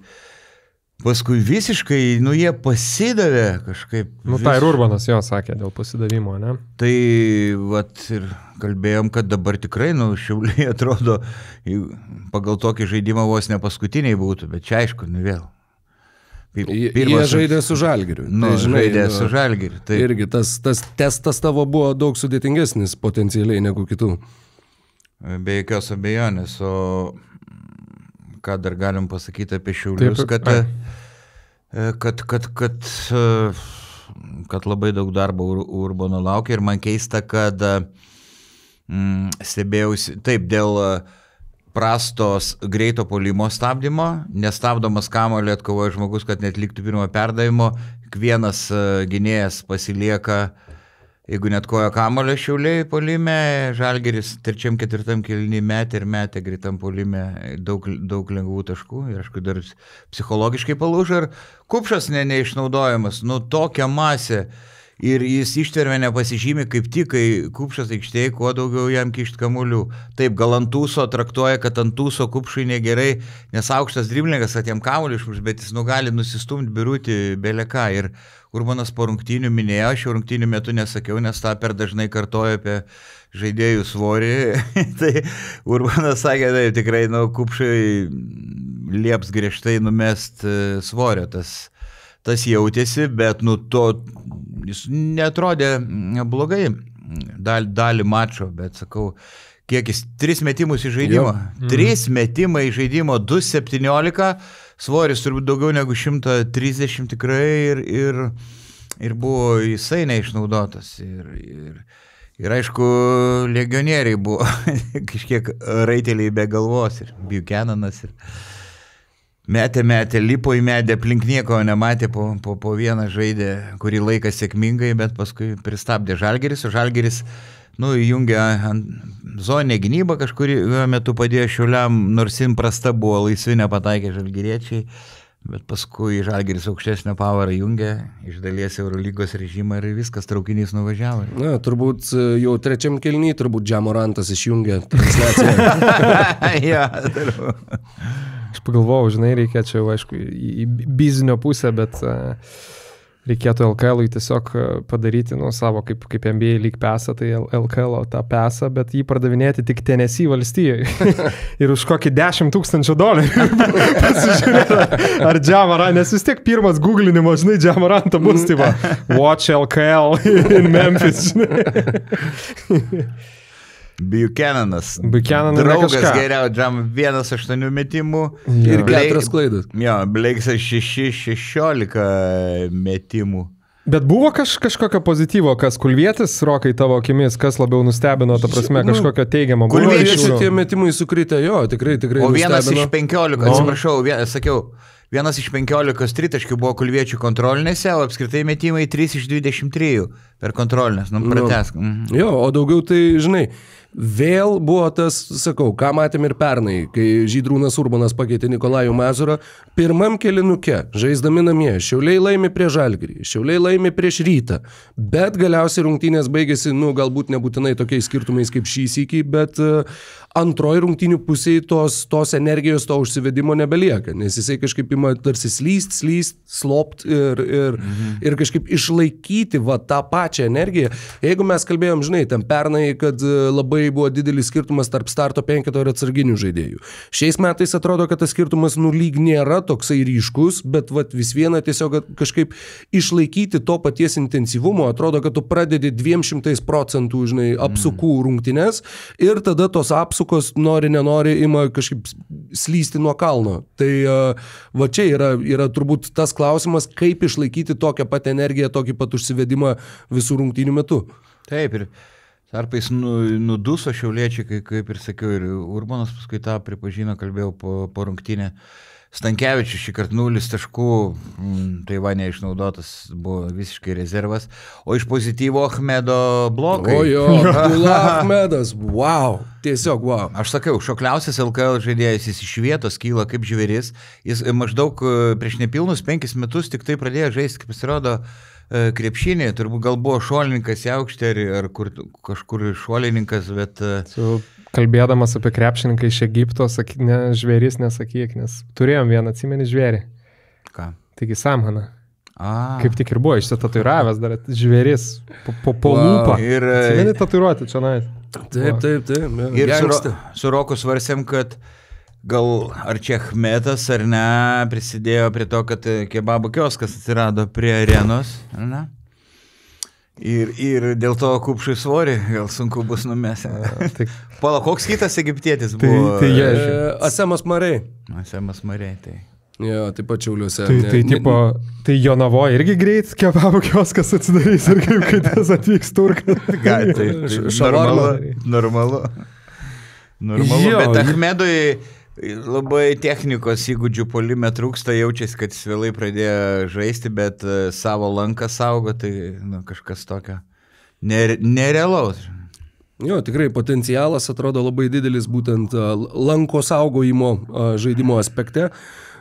visiškai, jie pasidavė kažkaip. Tai ir Urbanas jo sakė dėl pasidavimo, ne? Tai ir kalbėjom, kad dabar tikrai, Šiauliai atrodo, pagal tokį žaidimą vos ne paskutiniai būtų, bet čia aišku, vėl. Jie žaidė su Žalgiriu. Žaidė su Žalgiriu. Irgi tas testas tavo buvo daug sudėtingesnis potencialiai negu kitų. Be jokios abejonės, o ką dar galim pasakyti apie Šiaulius, kad labai daug darbo Urbano laukia ir man keista, kad stebėjausi, taip, dėl prastos greito puolimo stabdymo, nestabdomas kamuolį atkovoja žmogus, kad netliktų pirmo perdavimo, vienas gynėjas pasilieka, jeigu net kojo kamuolio Šiauliai puolime, Žalgiris 3-4 kėlinį metė greitam puolime daug lengvų taškų ir aišku dar psichologiškai palūžo ir Kupšas neišnaudojamas, tokia masė. Ir jis ištvermė nepasižymė kaip tik, kai Kupšas aikštėje, kuo daugiau jam kišt kamuolių. Taip, gal Antūso traktuoja, kad Antūso Kupšui negerai, nes aukštas driblingas, kad jam kamuolį išmuš, bet jis gali nusistumti birutį beleką. Ir Urbanas po rungtynių minėjo, aš jau rungtynių metu nesakiau, nes tą per dažnai kartoju apie žaidėjų svorį. Tai Urbanas sakė, tai tikrai Kupšui lieps griežtai numest svorio. Tas jautėsi, bet jis netrodė blogai dalį mačo, bet sakau, kiek jis 3 metimus į žaidimą. 3 metimai į žaidimo, 2,17, svoris turbūt daugiau negu 130 tikrai ir buvo jisai neišnaudotas. Ir aišku, legionieriai buvo kažkiek raiteliai be galvos ir Buchananas ir metė, lipo į medį, aplink nieko nematė, po vieną žaidė, kurį laiką sėkmingai, bet paskui pristabdė Žalgiris, o Žalgiris, įjungė zoninę gynybą kažkurį metu padėjo Šiauliam, nors jin prasta buvo, laisvi nepataikė žalgiriečiai, bet paskui Žalgiris aukštesnio pavarą jungė, iš dalies Eurolygos režimą ir viskas, traukinys nuvažiavo. Na, turbūt jau trečiam kėliny, turbūt Džamorantas išjungė transliaciją. Ja, Aš pagalvojau, žinai, reikia čia, aišku, į bizinio pusę, bet reikėtų LKL-ui tiesiog padaryti savo kaip NBA lyg pesą, tai LKL tą pesą, bet jį pardavinėti tik Tennessee valstijoje. Ir už kokį $10,000 pasižiūrėti, ar Džamoran, nes vis tiek pirmas googlinimas, žinai, Džamorantą bus, tai va, watch LKL in Memphis, žinai. Buchananas. Draugas geriau, 1-8 metimų. Ir 4 klaidas. Jo, Blakesas 6-16 metimų. Bet buvo kažkokio pozityvo, kas Kulvietis, Rokai, tavo akimis, kas labiau nustebino, ta prasme, kažkokio teigiamo. Kulviečiai tie metimai sukritę, jo, tikrai O vienas nustebino. iš 15, atsiprašau, sakiau, vienas iš 15 tritaškių buvo Kulviečių kontrolinėse, o apskritai metimai 3 iš 23 per kontrolinės. Pratesk. Jo, o daugiau tai, žinai, vėl buvo tas, sakau, ką matėm ir pernai, kai Žydrūnas Urbanas pakeitė Nikolajų Mazurą, pirmam kėlinuke, žaisdami namie, Šiauliai laimi prieš Žalgirį, Šiauliai laimi prieš Rytą, bet galiausiai rungtynės baigėsi, galbūt nebūtinai tokiais skirtumais kaip šį sykį, bet antroji rungtynių pusėje tos energijos, to užsivedimo nebelieka, nes jisai kažkaip ima tarsi slyst, slopt ir kažkaip išlaikyti tą pačią energiją. Jeigu mes kalbėjom, žinai, ten pernai, kad labai buvo didelis skirtumas tarp starto 5 ir atsarginių žaidėjų. Šiais metais atrodo, kad tas skirtumas lyg nėra toksai ryškus, bet vis viena tiesiog kažkaip išlaikyti to paties intensyvumo, atrodo, kad tu pradedi 200%, žinai, apsukų rungtynes ir tada tos apsukos nenori ima kažkaip slysti nuo kalno. Tai čia yra turbūt tas klausimas, kaip išlaikyti tokią pat energiją, tokį pat užsivedimą visų rungtynių metu. Taip, ir tarpais nuduso šiauliečiai, kaip ir sakiau, ir Urbanas paskui tą pripažino, kalbėjau po rungtynę. Stankevičius šį kartą 0 taškų, tai va neišnaudotas, buvo visiškai rezervas. O iš pozityvo Achmedo blokai. Achmedas, wow, tiesiog wow. Aš sakiau, šokliausias LKL žaidėjas, jis iš vietos kyla kaip žvėris. Jis maždaug prieš nepilnus 5 metus tik tai pradėjo žaisti, kaip pasirodo, krepšinį, turbūt gal buvo šuolininkas į aukštę ar kažkur šuolininkas, bet... Kalbėdamas apie krepšininką iš Egipto, žvėris nesakyk, nes turėjom vieną, atsimeni, žvėrį. Ką? Taigi Samhana. Kaip tik ir buvo išsitatuiravęs dar žvėris po lūpą. Atsimeni tatuiruoti čia nais. Taip. Ir su Roku svarsėm, kad gal ar čia Achmedas ar ne prisidėjo prie to, kad kebabų kioskas atsirado prie arenos, ar ne? Ir dėl to kupšui svorį gal sunku bus numesti. Pala, koks kitas egiptietis buvo? Asemas Marei. Asemas Marei, tai. Jo, taip pat Šiauliuose. Tai Jonavoje irgi greit kebabų kioskas atsidarys ir kaip kai tas atvyks turkas. Normalu. Bet Achmedui labai technikos įgūdžių puolime trūksta, jaučiasi, kad jis vėlai pradėjo žaisti, bet savo lanką saugo, tai kažkas tokio nerealaus. Jo, tikrai potencialas atrodo labai didelis būtent lanko saugojimo žaidimo aspekte.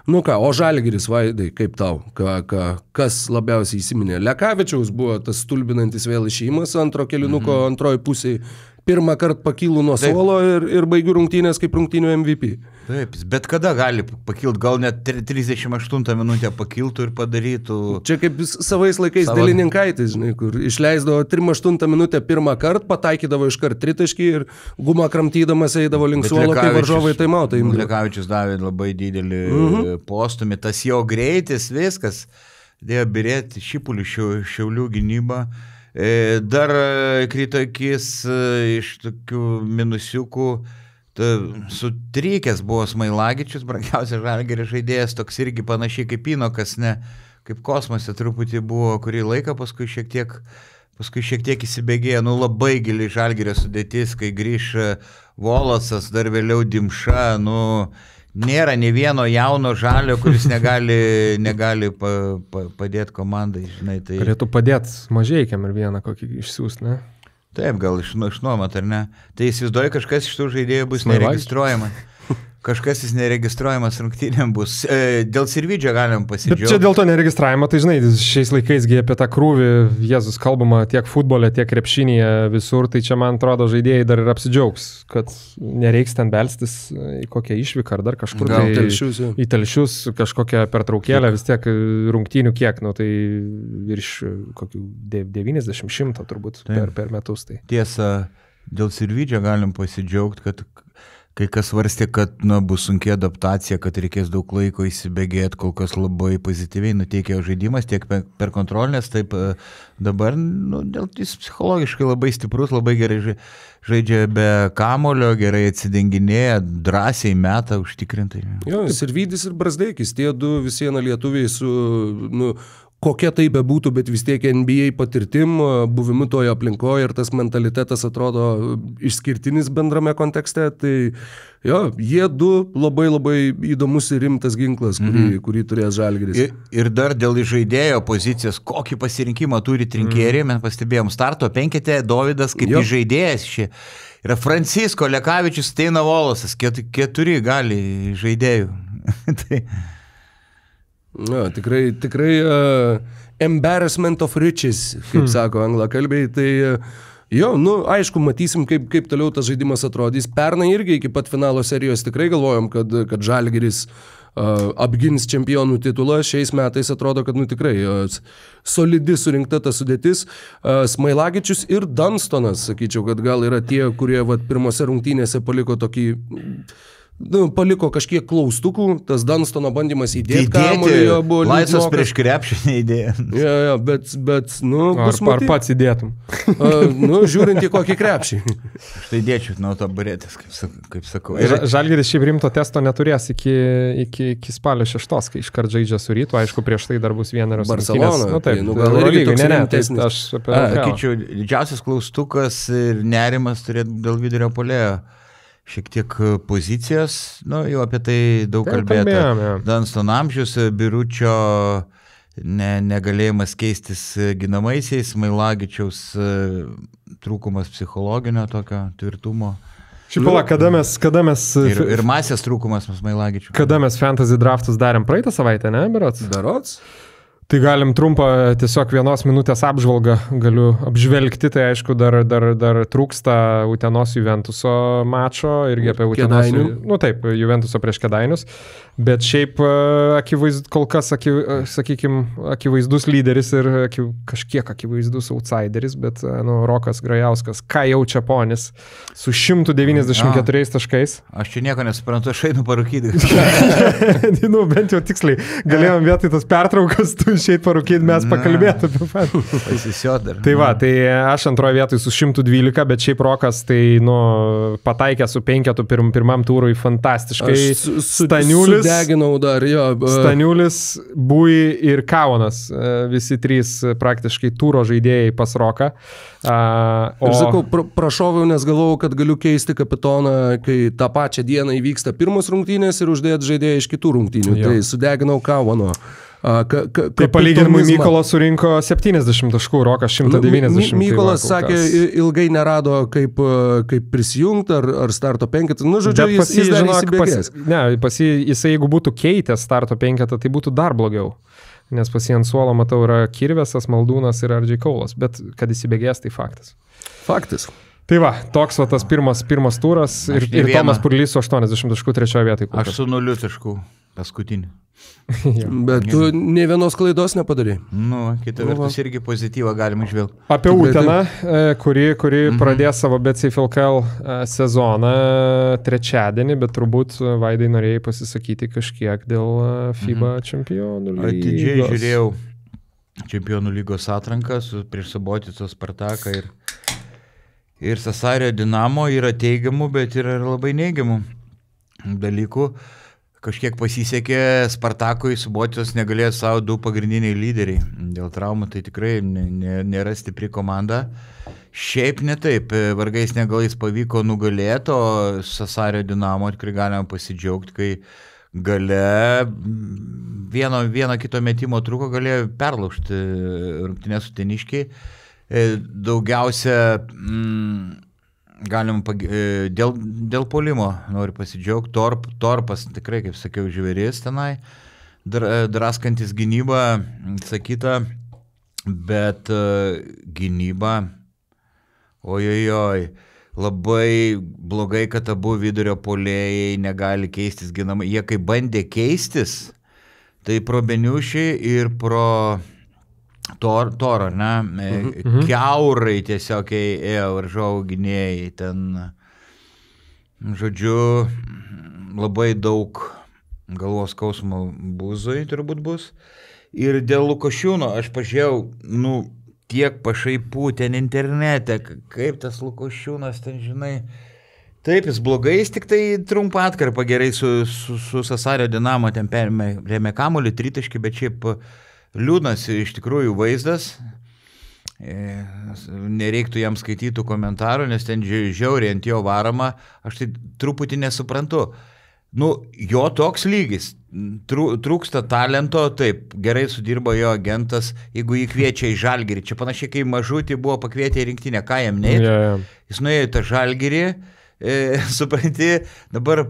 O Žalgiris, Vaidai, kaip tau? Kas labiausiai įsiminė? Lekavičiaus buvo tas stulbinantis vėl išėjimas antro kėlinuko antroji pusėje. Pirmą kartą pakylu nuo suolo ir baigiu rungtynės kaip rungtynių MVP. Taip, bet kada gali pakilti, gal net 38 minutę pakiltų ir padarytų... Čia kaip savais laikais Delininkaitis, žinai, kur išleisdavo 38 minutę pirmą kartą, pataikydavo iškart tritaškį ir gumą kramtydamas eidavo link suolo, kai varžovai taimautą imdavo. Lekavičius davė labai didelį postumį, tas jo greitis, viskas, dėjo birėti Šipulių Šiaulių gynybą. Dar krito akis iš tokių minusiukų, sutrykęs buvo Smailagičius, brangiausias Žalgirio žaidėjas, toks irgi panašiai kaip Inokas, kaip kosmose truputį buvo kurį laiką, paskui šiek tiek įsibėgėjo, nu labai gili Žalgirio sudėtis, kai grįž Volosas, dar vėliau Dimša, nu nėra nei vieno jauno žalio, kuris negali padėti komandai, žinai. Tai... Galėtų padėti Mažeikiam ir vieną kokį išsiųsti, ne? Taip, gal išnuomat, ar ne? Tai įsivaizduoju, kažkas iš tų žaidėjų bus neregistruojama. Kažkas jis neregistruojamas rungtynėm bus. Dėl Sirvidžio galim pasidžiaugti. Bet čia dėl to neregistravimo, tai žinai, šiais laikaisgi apie tą krūvį, Jėzus, kalbama tiek futbole, tiek krepšinėje visur, tai čia man atrodo žaidėjai dar ir apsidžiaugs, kad nereiks ten belstis į kokią išvyką ar dar kažkur. Gal tai Telšius, ja. Į Telšius kažkokią pertraukėlę, vis tiek rungtynių kiek, nu tai virš kokių 90-100 turbūt per metus. Tai. Tiesa, dėl Sirvidžio galim pasidžiaugti, kad kai kas svarstė, kad bus sunkiai adaptacija, kad reikės daug laiko įsibėgėti, kol kas labai pozityviai nuteikė žaidimas tiek per kontrolinės, taip dabar dėl jis psichologiškai labai stiprus, labai gerai žaidžia be kamulio, gerai atsidenginėja, drąsiai meta, užtikrintai. Jo, Sirvidis ir Brazdeikis, tie du visiena lietuviai su... kokia tai bebūtų, bet vis tiek NBA patirtim, buvimu toje aplinkoje ir tas mentalitetas atrodo išskirtinis bendrame kontekste, tai jo, jie du labai įdomus ir rimtas ginklas, kurį turės Žalgiris. Ir dar dėl žaidėjo pozicijos, kokį pasirinkimą turi trinkėrį, mes pastebėjom starto penkete, Dovydas kaip žaidėjas šį. Yra Francisko, Lekavičius, Steina Volosas, keturi gali žaidėjų. Tai... Na, tikrai embarrassment of riches, kaip sako anglakalbiai, tai jo, aišku, matysim, kaip toliau tas žaidimas atrodys. Pernai irgi iki pat finalo serijos tikrai galvojom, kad Žalgiris apgins čempionų titulą, šiais metais atrodo, kad tikrai solidi surinkta ta sudėtis. Smailagičius ir Dunstonas, sakyčiau, kad gal yra tie, kurie pirmose rungtynėse paliko tokį... paliko kažkiek klaustukų, tas Dunstono bandymas įdėti kamuolį buvo laisvas prieš krepšį neįdėjo. Ja, bet ar pats įdėtum? Žiūrint į kokį krepšį. Štai dėčiau nuo taburetės, kaip sakau. Žalgiris šiaip rimto testo neturės iki spalio 6, kai iškart žaidžia su Rytu, aišku, prieš tai dar bus vienerios Barcelona. Nu, taip, gal irgi toks rimtesnis. Aš sakyčiau, didžiausias klaustukas ir nerimas turėtų dėl vidurio puolėjo. Šiek tiek pozicijos, jau apie tai daug kalbėta. Dunston amžius, Biručio negalėjimas keistis ginamaisiais, Smailagičiaus trūkumas psichologinio tokio tvirtumo. Šiaip, kada mes... Ir masės trūkumas Smailagičių. Kada mes fantasy draftus darėm praeitą savaitę, ne, Berots? Tai galim trumpą tiesiog 1 minutės apžvalgą galiu apžvelgti, tai aišku dar trūksta Utenos Juventuso mačo irgi apie Utenos, Juventuso prieš Kėdainius, bet šiaip kol kas, akivaizdus lyderis ir kažkiek akivaizdus outsideris, bet Rokas Grajauskas, ką jaučia ponis, su 194 taškais. Aš čia nieko nesuprantu, aš einu parūkyti. Bent jau tiksliai, galėjom vietoj tos pertraukos, tu išeit parūkyti, mes pakalbėtų apie patį. Pasisiot dar. Tai tai aš antroje vietoj su 112, bet šiaip Rokas tai, pataikė su 5 pirmam turui fantastiškai. Staniulis, sudeginau dar, jo. Staniulis, Bui ir Kaunas, visi 3 praktiškai turo žaidėjai pas Roką. Aš sakau, prašoviau, nes galvojau, kad galiu keisti kapitoną, kai tą pačią dieną įvyksta pirmos rungtynės ir uždėti žaidėjai iš kitų rungtynių. Tai sudeginau Kauno. Tai palyginimui Mykolas surinko 70 taškų, Rokas 190. Mykolas sakė, ilgai nerado, kaip prisijungti ar starto penketą. Žodžiu, jis dar įsibėgės. Jisai jeigu būtų keitęs starto penketą, tai būtų dar blogiau. Nes pas jį ant suolo, matau, yra Kirvesas, Maldūnas ir RJ Kaulas. Bet kad įsibėgės, tai faktas. Faktas. Tai toks tas pirmas turas ir Tomas Purlys su 80 taškų 3 vietoj. Aš su 0 taškų paskutinį. Bet tu ne vienos klaidos nepadarai. Kita vertus irgi pozityvą galima išvėlti. Apie Uteną, kuri pradės savo BCF LKL sezoną trečiadienį, bet turbūt Vaidai norėjai pasisakyti kažkiek dėl FIBA čempionų lygos. Atidžiai žiūrėjau čempionų lygos atranką prieš Subotico Spartaką ir Sasario Dinamo. Yra teigiamų, bet yra labai neigiamų dalykų. kažkiek pasisekė Spartakui, Subocijos negalėjo savo 2 pagrindiniai lyderiai. Dėl traumų tai tikrai nėra stipri komanda. Šiaip ne taip, vargais negalais pavyko nugalėti, o Sasario Dinamo tikrai galime pasidžiaugti, kai gale vieno kito metimo trūko, galėjo perlaužti rungtynės uteniškiai. Daugiausia galim dėl puolimo noriu pasidžiaugti. Torpas tikrai, kaip sakiau, žvėris tenai, draskantis gynybą, sakyta, bet gynyba, ojojoj, labai blogai, kad abu vidurio puolėjai negali keistis ginamai. Jie kai bandė keistis, tai pro Beniušį ir pro Toro, ne? Kiaurai tiesiog ėjo varžovų gynėjai. Ten, žodžiu, labai daug galvos skausmo Buzui turbūt bus. Ir dėl Lukošiūno aš pažiūrėjau, tiek pašaipų ten internete, kaip tas Lukošiūnas ten, žinai, taip, jis blogai, jis tik tai trumpą atkarpą gerai su Sasario Dinamo ten perėmė kamuolį, 3 taškį, bet šiaip liūdnas iš tikrųjų vaizdas. Nereiktų jam skaitytų komentarų, nes ten žiauriai ant jo varama, aš tai truputį nesuprantu. Jo toks lygis, trūksta talento, taip, gerai sudirbo jo agentas, jeigu jį kviečia į Žalgirį. Čia panašiai, kai Mažutį buvo pakvietę į rinktinę, ką jam neit. Jis nuėjo į tą Žalgirį, supranti, dabar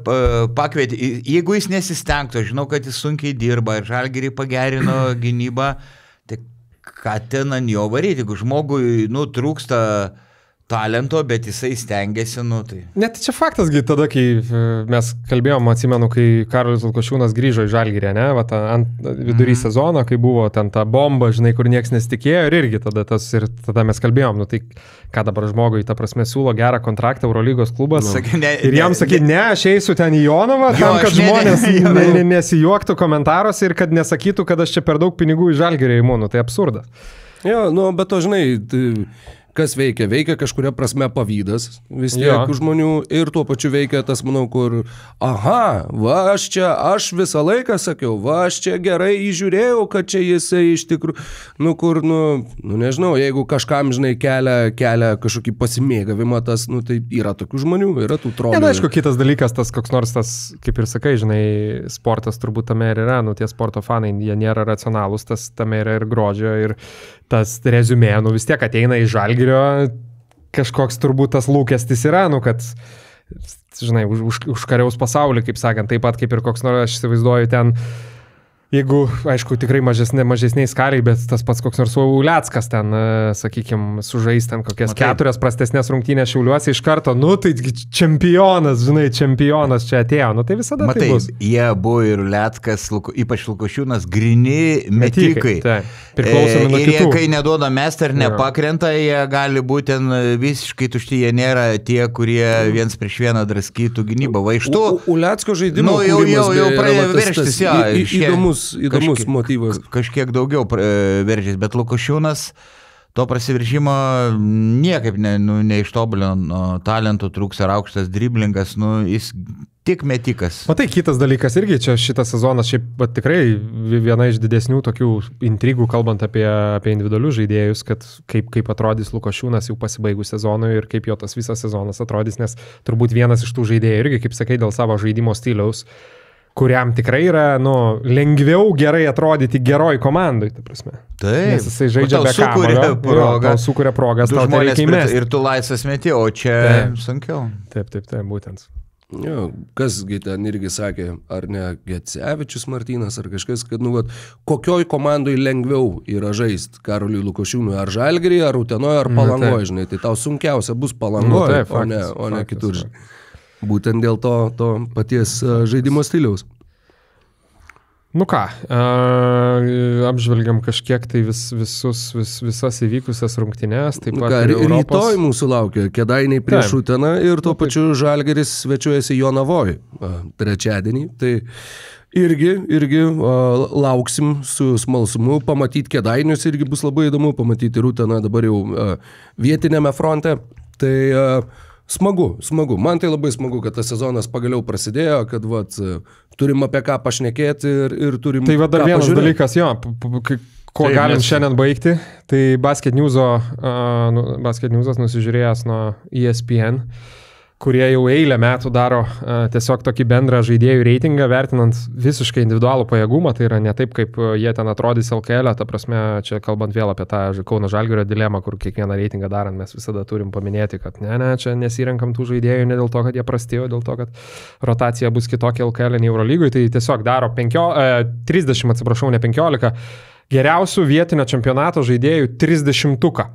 pakvietė, jeigu jis nesistengtų, žinau, kad jis sunkiai dirba ir Žalgirį pagerino gynybą, tai ką ten ant jo varyti, jeigu žmogui, trūksta talento, bet jisai stengiasi, tai... Net čia faktas, tada, kai mes kalbėjom, atsimenu, kai Karolis Lukošiūnas grįžo į Žalgirį, ne, vidury sezono, kai buvo ten ta bomba, žinai, kur nieks nesitikėjo ir irgi tada mes kalbėjom, tai ką dabar žmogui, ta prasme, siūlo gerą kontraktą Eurolygos klubas ir jam sakyti, ne, aš eisiu ten į Jonavą, tam, kad žmonės nesijuoktų komentaruose ir kad nesakytų, kad aš čia per daug pinigų į Žalgirį įimu, tai absurdas. Jo, bet to, žinai, kas veikia? Veikia kažkuria prasme pavydas vis tiek žmonių ir tuo pačiu veikia tas, manau, kur aš visą laiką sakiau, aš čia gerai įžiūrėjau, kad čia jisai iš tikrųjų, nežinau, jeigu kažkam, žinai, kelia kažkokį pasimėgavimą, tas, tai yra tokių žmonių, yra tų trolių. Na, aišku, kitas dalykas, tas koks nors tas, kaip ir sakai, žinai, sportas turbūt tame ir yra, tie sporto fanai, jie nėra racionalūs, tas tame yra ir grožio ir tas reziumė, vis tiek ateina į Žalgirio, kažkoks turbūt tas lūkestis yra, kad, žinai, užkariaus pasaulį, kaip sakant, taip pat kaip ir koks nors, aš įsivaizduoju ten, jeigu, aišku, tikrai mažesniai skaliai, bet tas pats koks nors Uleckas ten, sakykime, sužais ten kokias 4 prastesnės rungtynės Šiauliuose iš karto, tai čempionas, žinai, čempionas čia atėjo, tai visada tai bus. Jie buvo ir Uleckas, ypač Lukošiūnas, grini metikai. Priklausomi nuo kitų. Ir jie, kai neduoda mestą ir nepakrenta, jie gali būti ten visiškai tušti, jie nėra tie, kurie viens prieš vieną draskytų gynybą. Vaištų. Ulecko žaidimo jau pradėjo veržtis, įdomus motyvas. Kažkiek daugiau veržės, bet Lukošiūnas to prasiveržimo niekaip neištobulino, talento trūks ar aukštas driblingas, jis tik metikas. Tai kitas dalykas irgi, čia šitas sezonas šiaip tikrai viena iš didesnių tokių intrigų, kalbant apie individualius žaidėjus, kad kaip atrodys Lukošiūnas jau pasibaigus sezonui ir kaip jo tas visas sezonas atrodys, nes turbūt vienas iš tų žaidėjų irgi, kaip sakai, dėl savo žaidimo stiliaus, kuriam tikrai yra, lengviau gerai atrodyti geroj komandai, ta prasme. Taip. Nes jisai žaidžia be kamuolio, sukuria progas, tau tai reikia įmesti. Ir tu laisvas meti, o čia sunkiau. Taip, būtent. Jo, kasgi ten irgi sakė, ar ne Gecevičius Martynas, ar kažkas, kad, kokioj komandai lengviau yra žaisti Karoliui Lukošiūnui, ar Žalgiryje, ar Utenoje, ar Palangoje, žinai, tai tau sunkiausia bus Palangoje, o ne kitur. Būtent dėl to paties žaidimo stiliaus. Apžvelgiam kažkiek tai visas įvykusias rungtynes. Rytoj mūsų laukia Kėdainiai prieš Uteną ir tuo pačiu Žalgiris svečiuojasi Jonavoj trečiadienį. Tai irgi lauksim su smalsumu pamatyti Kėdainius, irgi bus labai įdomu pamatyti Uteną dabar jau vietinėme fronte. Tai Smagu. Man tai labai smagu, kad tas sezonas pagaliau prasidėjo, kad turim apie ką pašnekėti ir turim... Tai dar vienas dalykas, jo, ko Taip, galim šiandien baigti, tai Basket News'as nusižiūrėjęs nuo ESPN, kurie jau eilę metų daro tiesiog tokį bendrą žaidėjų reitingą, vertinant visiškai individualų pajėgumą, tai yra ne taip, kaip jie ten atrodys LKL, ta prasme, čia kalbant vėl apie tą Kauno Žalgirio dilemą, kur kiekvieną reitingą darant mes visada turim paminėti, kad čia nesirenkam tų žaidėjų ne dėl to, kad jie prastėjo, dėl to, kad rotacija bus kitokia LKL nei Eurolygoj, tai tiesiog daro 30, atsiprašau, ne 15, geriausių vietinio čempionato žaidėjų 30-tuką.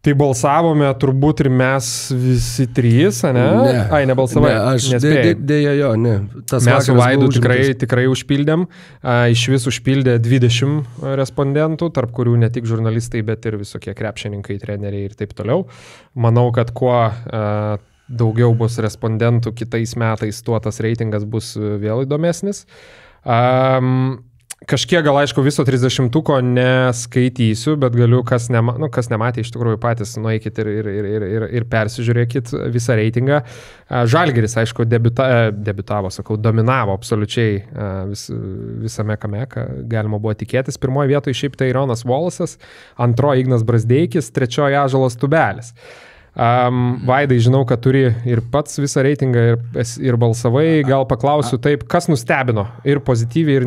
Tai balsavome turbūt ir mes visi trys, ne? Ne. Nebalsavai. Ne, aš dėja jo, ne. Tas mes su Vaidu užimtas. tikrai užpildėm. Iš vis užpildė 20 respondentų, tarp kurių ne tik žurnalistai, bet ir visokie krepšininkai, treneriai ir taip toliau. Manau, kad kuo daugiau bus respondentų kitais metais, tuo tas reitingas bus vėl įdomesnis. Kažkiek gal aišku viso 30-tuko neskaitysiu, bet galiu, kas nematė iš tikrųjų patys, nueikit ir persižiūrėkit visą reitingą. Žalgiris, aišku, dominavo absoliučiai visame kame, ką galima buvo tikėtis. Pirmoje vietoje šiaip tai Ronas Wallace'as, antroje Ignas Brazdeikis, trečioje Ąžuolas Tubelis. Vaidai, žinau, kad turi ir pats visą reitingą ir balsavai, gal paklausiu taip, kas nustebino ir pozityviai,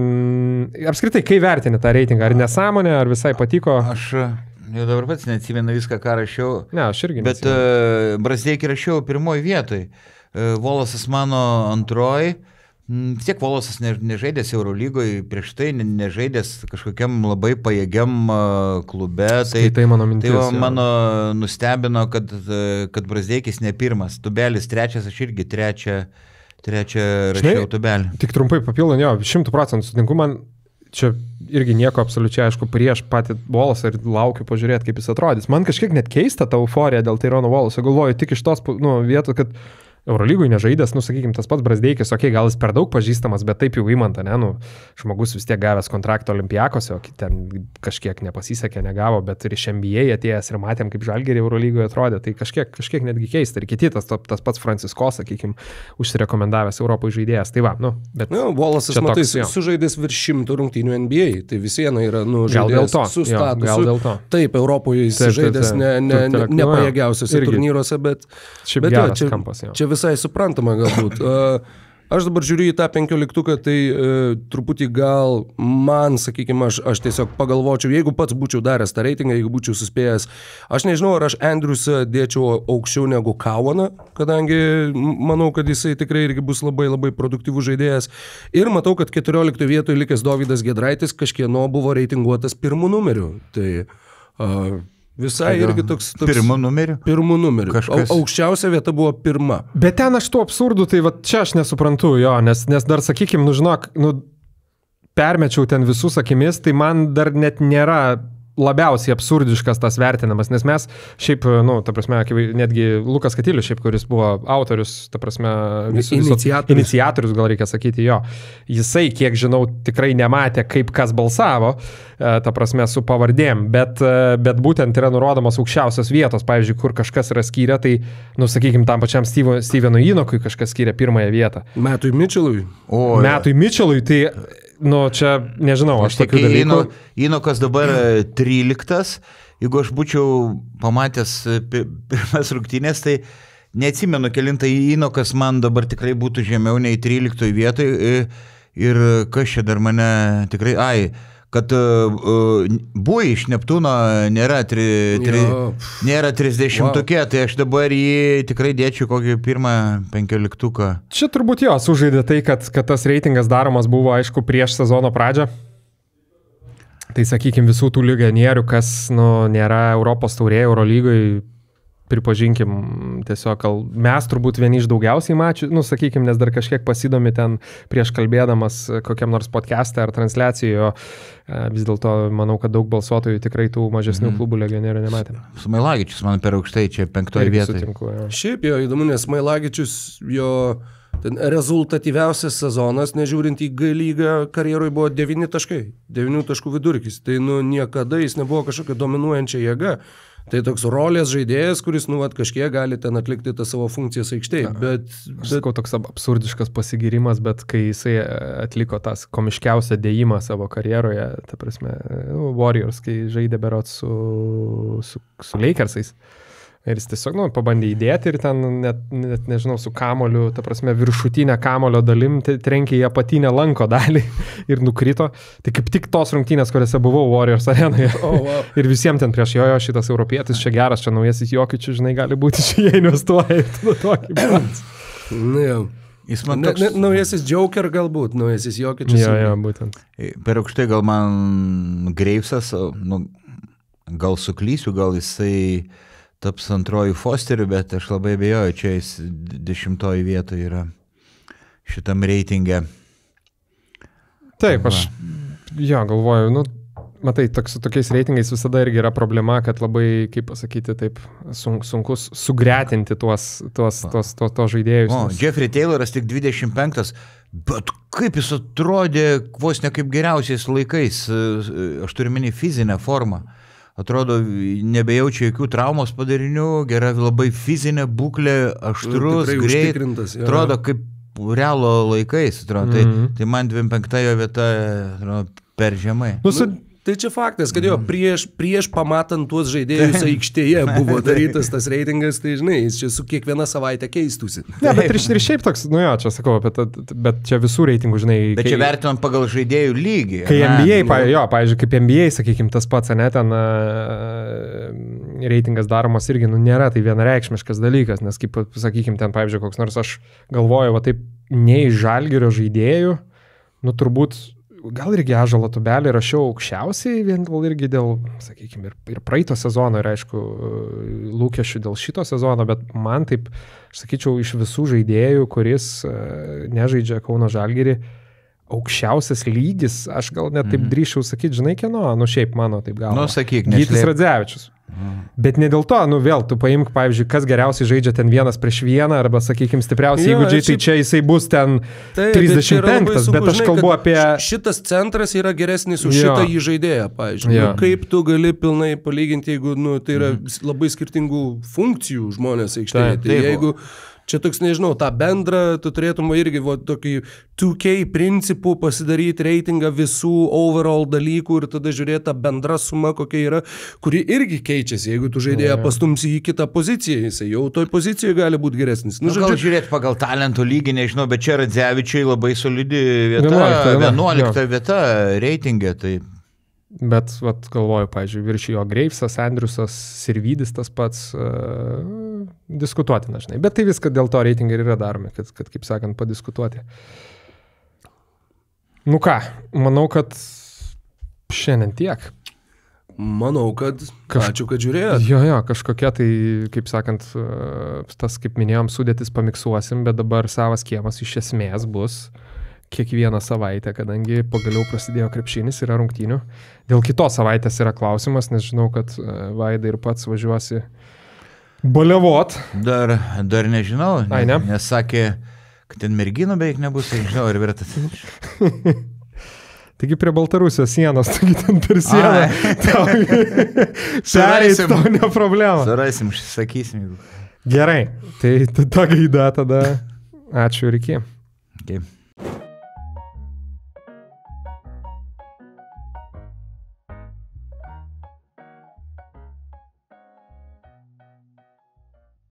ir apskritai, kai vertini tą reitingą, ar nesąmonė, ar visai patiko? Aš jau dabar pats neatsimenu viską, ką rašiau. Ne, aš irgi bet Brazdeikį rašiau pirmoji vietoj, Wallace'as mano antroji. Tiek Wallace'as nežaidęs Eurolygoje, prieš tai nežaidęs kažkokiam labai pajėgiam klube. Tai mano mintis. Tai mano nustebino, kad Brazdeikis ne pirmas. Tubelis trečias, aš irgi trečią rašiau Tubelį. Tik trumpai papildant, 100% sutinku, man čia irgi nieko absoliučiai, aišku, prieš patį Wallace'ą ir laukiu pažiūrėti, kaip jis atrodys. Man kažkiek net keista ta euforija dėl Tyrono Wallace'o. Galvoju tik iš tos vietos, kad Eurolygoj nežaidęs, sakykime, tas pats Brazdeikis, gal jis per daug pažįstamas, bet taip jau įmanta, žmogus vis tiek gavęs kontraktą Olimpiakose, o ten kažkiek nepasisekė, negavo, bet ir iš NBA atėjęs ir matėm, kaip Žalgirį Eurolygoje atrodė, tai kažkiek netgi keista. Ir kiti, tas pats Francisco, sakykime, užsirekomendavęs Europoje žaidėjas. Tai va, bet... Wallace'as, matai, sužaidęs virš 100 rungtynių NBA, tai vis viena yra, žaidėjas su statusu. Gal dėl to. Taip, Europoje jis žaidęs nepajėgiausiose turnyruose, bet geras kampas, čia visai suprantama galbūt. Aš dabar žiūriu į tą 15-tuką, tai truputį gal man, sakykime, aš tiesiog pagalvočiau, jeigu pats būčiau daręs tą reitingą, jeigu būčiau suspėjęs, aš nežinau, ar aš Andrewsą dėčiau aukščiau negu Cowaną, kadangi manau, kad jisai tikrai irgi bus labai labai produktyvus žaidėjas. Ir matau, kad 14 vietoje likęs Dovydas Giedraitis kažkieno buvo reitinguotas pirmų numerių. Tai... Visai irgi toks... Pirmų numerių? Pirmų numerių. Aukščiausia vieta buvo pirma. Bet ten aš tų absurdų, tai va čia aš nesuprantu jo, nes dar, sakykime, žinok, permečiau ten visus akimis, tai man dar net nėra labiausiai absurdiškas tas vertinamas, nes mes šiaip, ta prasme, netgi Lukas Katilius, šiaip, kuris buvo autorius, ta prasme, iniciatorius, gal reikia sakyti jo, jisai, kiek žinau, tikrai nematė, kaip kas balsavo, ta prasme, su pavardėm, bet būtent yra nurodomos aukščiausios vietos, pavyzdžiui, kur kažkas yra skyrę, tai, sakykime, tam pačiam Stevenui Inokui kažkas skyrė pirmąją vietą. Matui Mitchellui, tai... čia nežinau, aš tokių dalykų. Inokas dabar 13, jeigu aš būčiau pamatęs pirmas rungtynės, tai neatsimenu kelintą Inokas man dabar tikrai būtų žemiau nei 13 vietoj ir kas čia dar mane tikrai, kad buvo iš Neptūno nėra 30-tukė, tai aš dabar jį tikrai dėčiau kokį pirmą 15-tuką. Čia turbūt sužaidė tai, kad tas reitingas daromas buvo, aišku, prieš sezono pradžią. Tai, sakykime, visų tų legionierių, kas nėra Europos taurėje, Eurolygoje, pripažinkim, tiesiog mes turbūt vieni iš daugiausiai mačių, sakykim, nes dar kažkiek pasidomi ten prieš kalbėdamas kokiam nors podcast'e ar transliacijoje, vis dėlto manau, kad daug balsuotojų tikrai tų mažesnių klubų legionierių nematė. Smailagičius man per aukštai, čia 5 vietoje. Šiaip jo įdomu, nes Smailagičius jo rezultatyviausias sezonas, nežiūrint į G-lygą, karjeroj buvo 9 taškai, 9 taškų vidurkis. Tai niekada jis nebuvo kažkokia dominuojančia jėga. Tai toks rolės žaidėjas, kuris, kažkiek gali ten atlikti tą savo funkcijas aikštėje, bet... Aš sakau, toks absurdiškas pasigirimas, bet kai jisai atliko tas komiškiausią dėjimą savo karjeroje, ta prasme, Warriors, kai žaidė berot su Lakersais, ir jis tiesiog, pabandė įdėti ir ten net nežinau, su kamoliu, ta prasme, viršutinę kamolio dalim trenkė į apatinę lanko dalį ir nukrito. Tai kaip tik tos rungtynės, kuriuose buvau Warriors arenoje. Ir visiems ten prieš jo šitas europietis, čia geras, čia naujasis Jokičius, žinai, gali būti, čia jie investuoja ir tada tokį pats. Jis man toks... Naujasis Joker galbūt, naujasis Jokičius. Jo, būtent. Per aukštai gal man Gravesas, gal suklysiu, gal jisai taps antroji Fosteriu, bet aš labai abejoju, čia jis 10 vietoje yra šitam reitinge. Taip, aš galvoju, matai, su tokiais reitingais visada irgi yra problema, kad labai, kaip pasakyti, taip sunku sugretinti tuos žaidėjus. Jeffrey Tayloras tik 25, bet kaip jis atrodė vos ne kaip geriausiais laikais, aš turiu minį fizinę formą. Atrodo, nebejaučia jokių traumos padarinių, gera labai fizinė būklė, aštrus, greit, atrodo kaip realo laikais, atrodo. Tai man 25 vieta per žemai. Tai čia faktas, kad prieš pamatant tuos žaidėjus aikštėje buvo darytas tas reitingas, tai žinai, jis čia su kiekviena savaitė keistusi. Ne, bet ir šiaip toks, čia sakau, bet čia visų reitingų, žinai. Bet čia vertinam pagal žaidėjų lygį. Kai NBA, pavyzdžiui, kaip NBA, sakykim, tas pats, ten reitingas daromas irgi, nėra tai vienareikšmiškas dalykas, nes kaip, sakykim, ten, pavyzdžiui, koks nors aš galvoju, taip, ne iš Žalgirio žaidėjų, turbūt gal irgi Ąžuolo Tubelį rašiau aukščiausiai, vien irgi dėl, sakykime, ir praeito sezono, ir aišku, lūkesčių dėl šito sezono, bet man taip, aš sakyčiau, iš visų žaidėjų, kuris nežaidžia Kauno Žalgirį, aukščiausias lygis, aš gal net taip drįščiau sakyti, žinai, kieno, šiaip mano taip gal. Sakyk, Gytis Radzevičius. Bet ne dėl to, vėl, tu paimk, pavyzdžiui, kas geriausiai žaidžia ten 1-1, arba, sakykime, stipriausiai įgūdžiai, tai čia jisai bus ten 35, bet aš kalbu apie... Šitas centras yra geresnis už šitą jį žaidėją, pavyzdžiui. Kaip tu gali pilnai palyginti, jeigu tai yra labai skirtingų funkcijų žmonės aikštėje. Tai jeigu... Čia toks, nežinau, tą bendrą, tu turėtum irgi tokį 2K principų pasidaryti reitingą visų overall dalykų ir tada žiūrėti tą bendrą sumą, kokia yra, kuri irgi keičiasi. Jeigu tu žaidėją pastumsi į kitą poziciją, jisai jau toj pozicijoje gali būti geresnis. Gal žiūrėti pagal talento lygį, nežinau, bet čia Radzevičiui labai solidi vieta, 11 vieta reitingė, tai... Bet, galvoju, pavyzdžiui, virš jo Gravesas, Andriusas, Sirvydis tas pats diskutuotina, žinai. Bet tai viską dėl to reitingai yra daromi, kad, kaip sakant, padiskutuoti. Manau, kad šiandien tiek. Manau, kad ačiū, kad žiūrėjot. Jo, kažkokia tai, kaip sakant, tas, kaip minėjom, sudėtis pamiksuosim, bet dabar savas kiemas iš esmės bus kiekvieną savaitę, kadangi pagaliau prasidėjo krepšinis, yra rungtynių. Dėl kitos savaitės yra klausimas, nes žinau, kad Vaida ir pats važiuosi baliavot. Dar nežinau, Ai, ne? Nes sakė, kad ten merginų beveik nebus, tai žinau, ar vertas. Taigi prie Baltarusijos sienos, taigi ten per sieną. Pereit, tau ne problema. Surasim, sakysim. Gerai, tai ta gaida tada. Ačiū ir iki. Okay.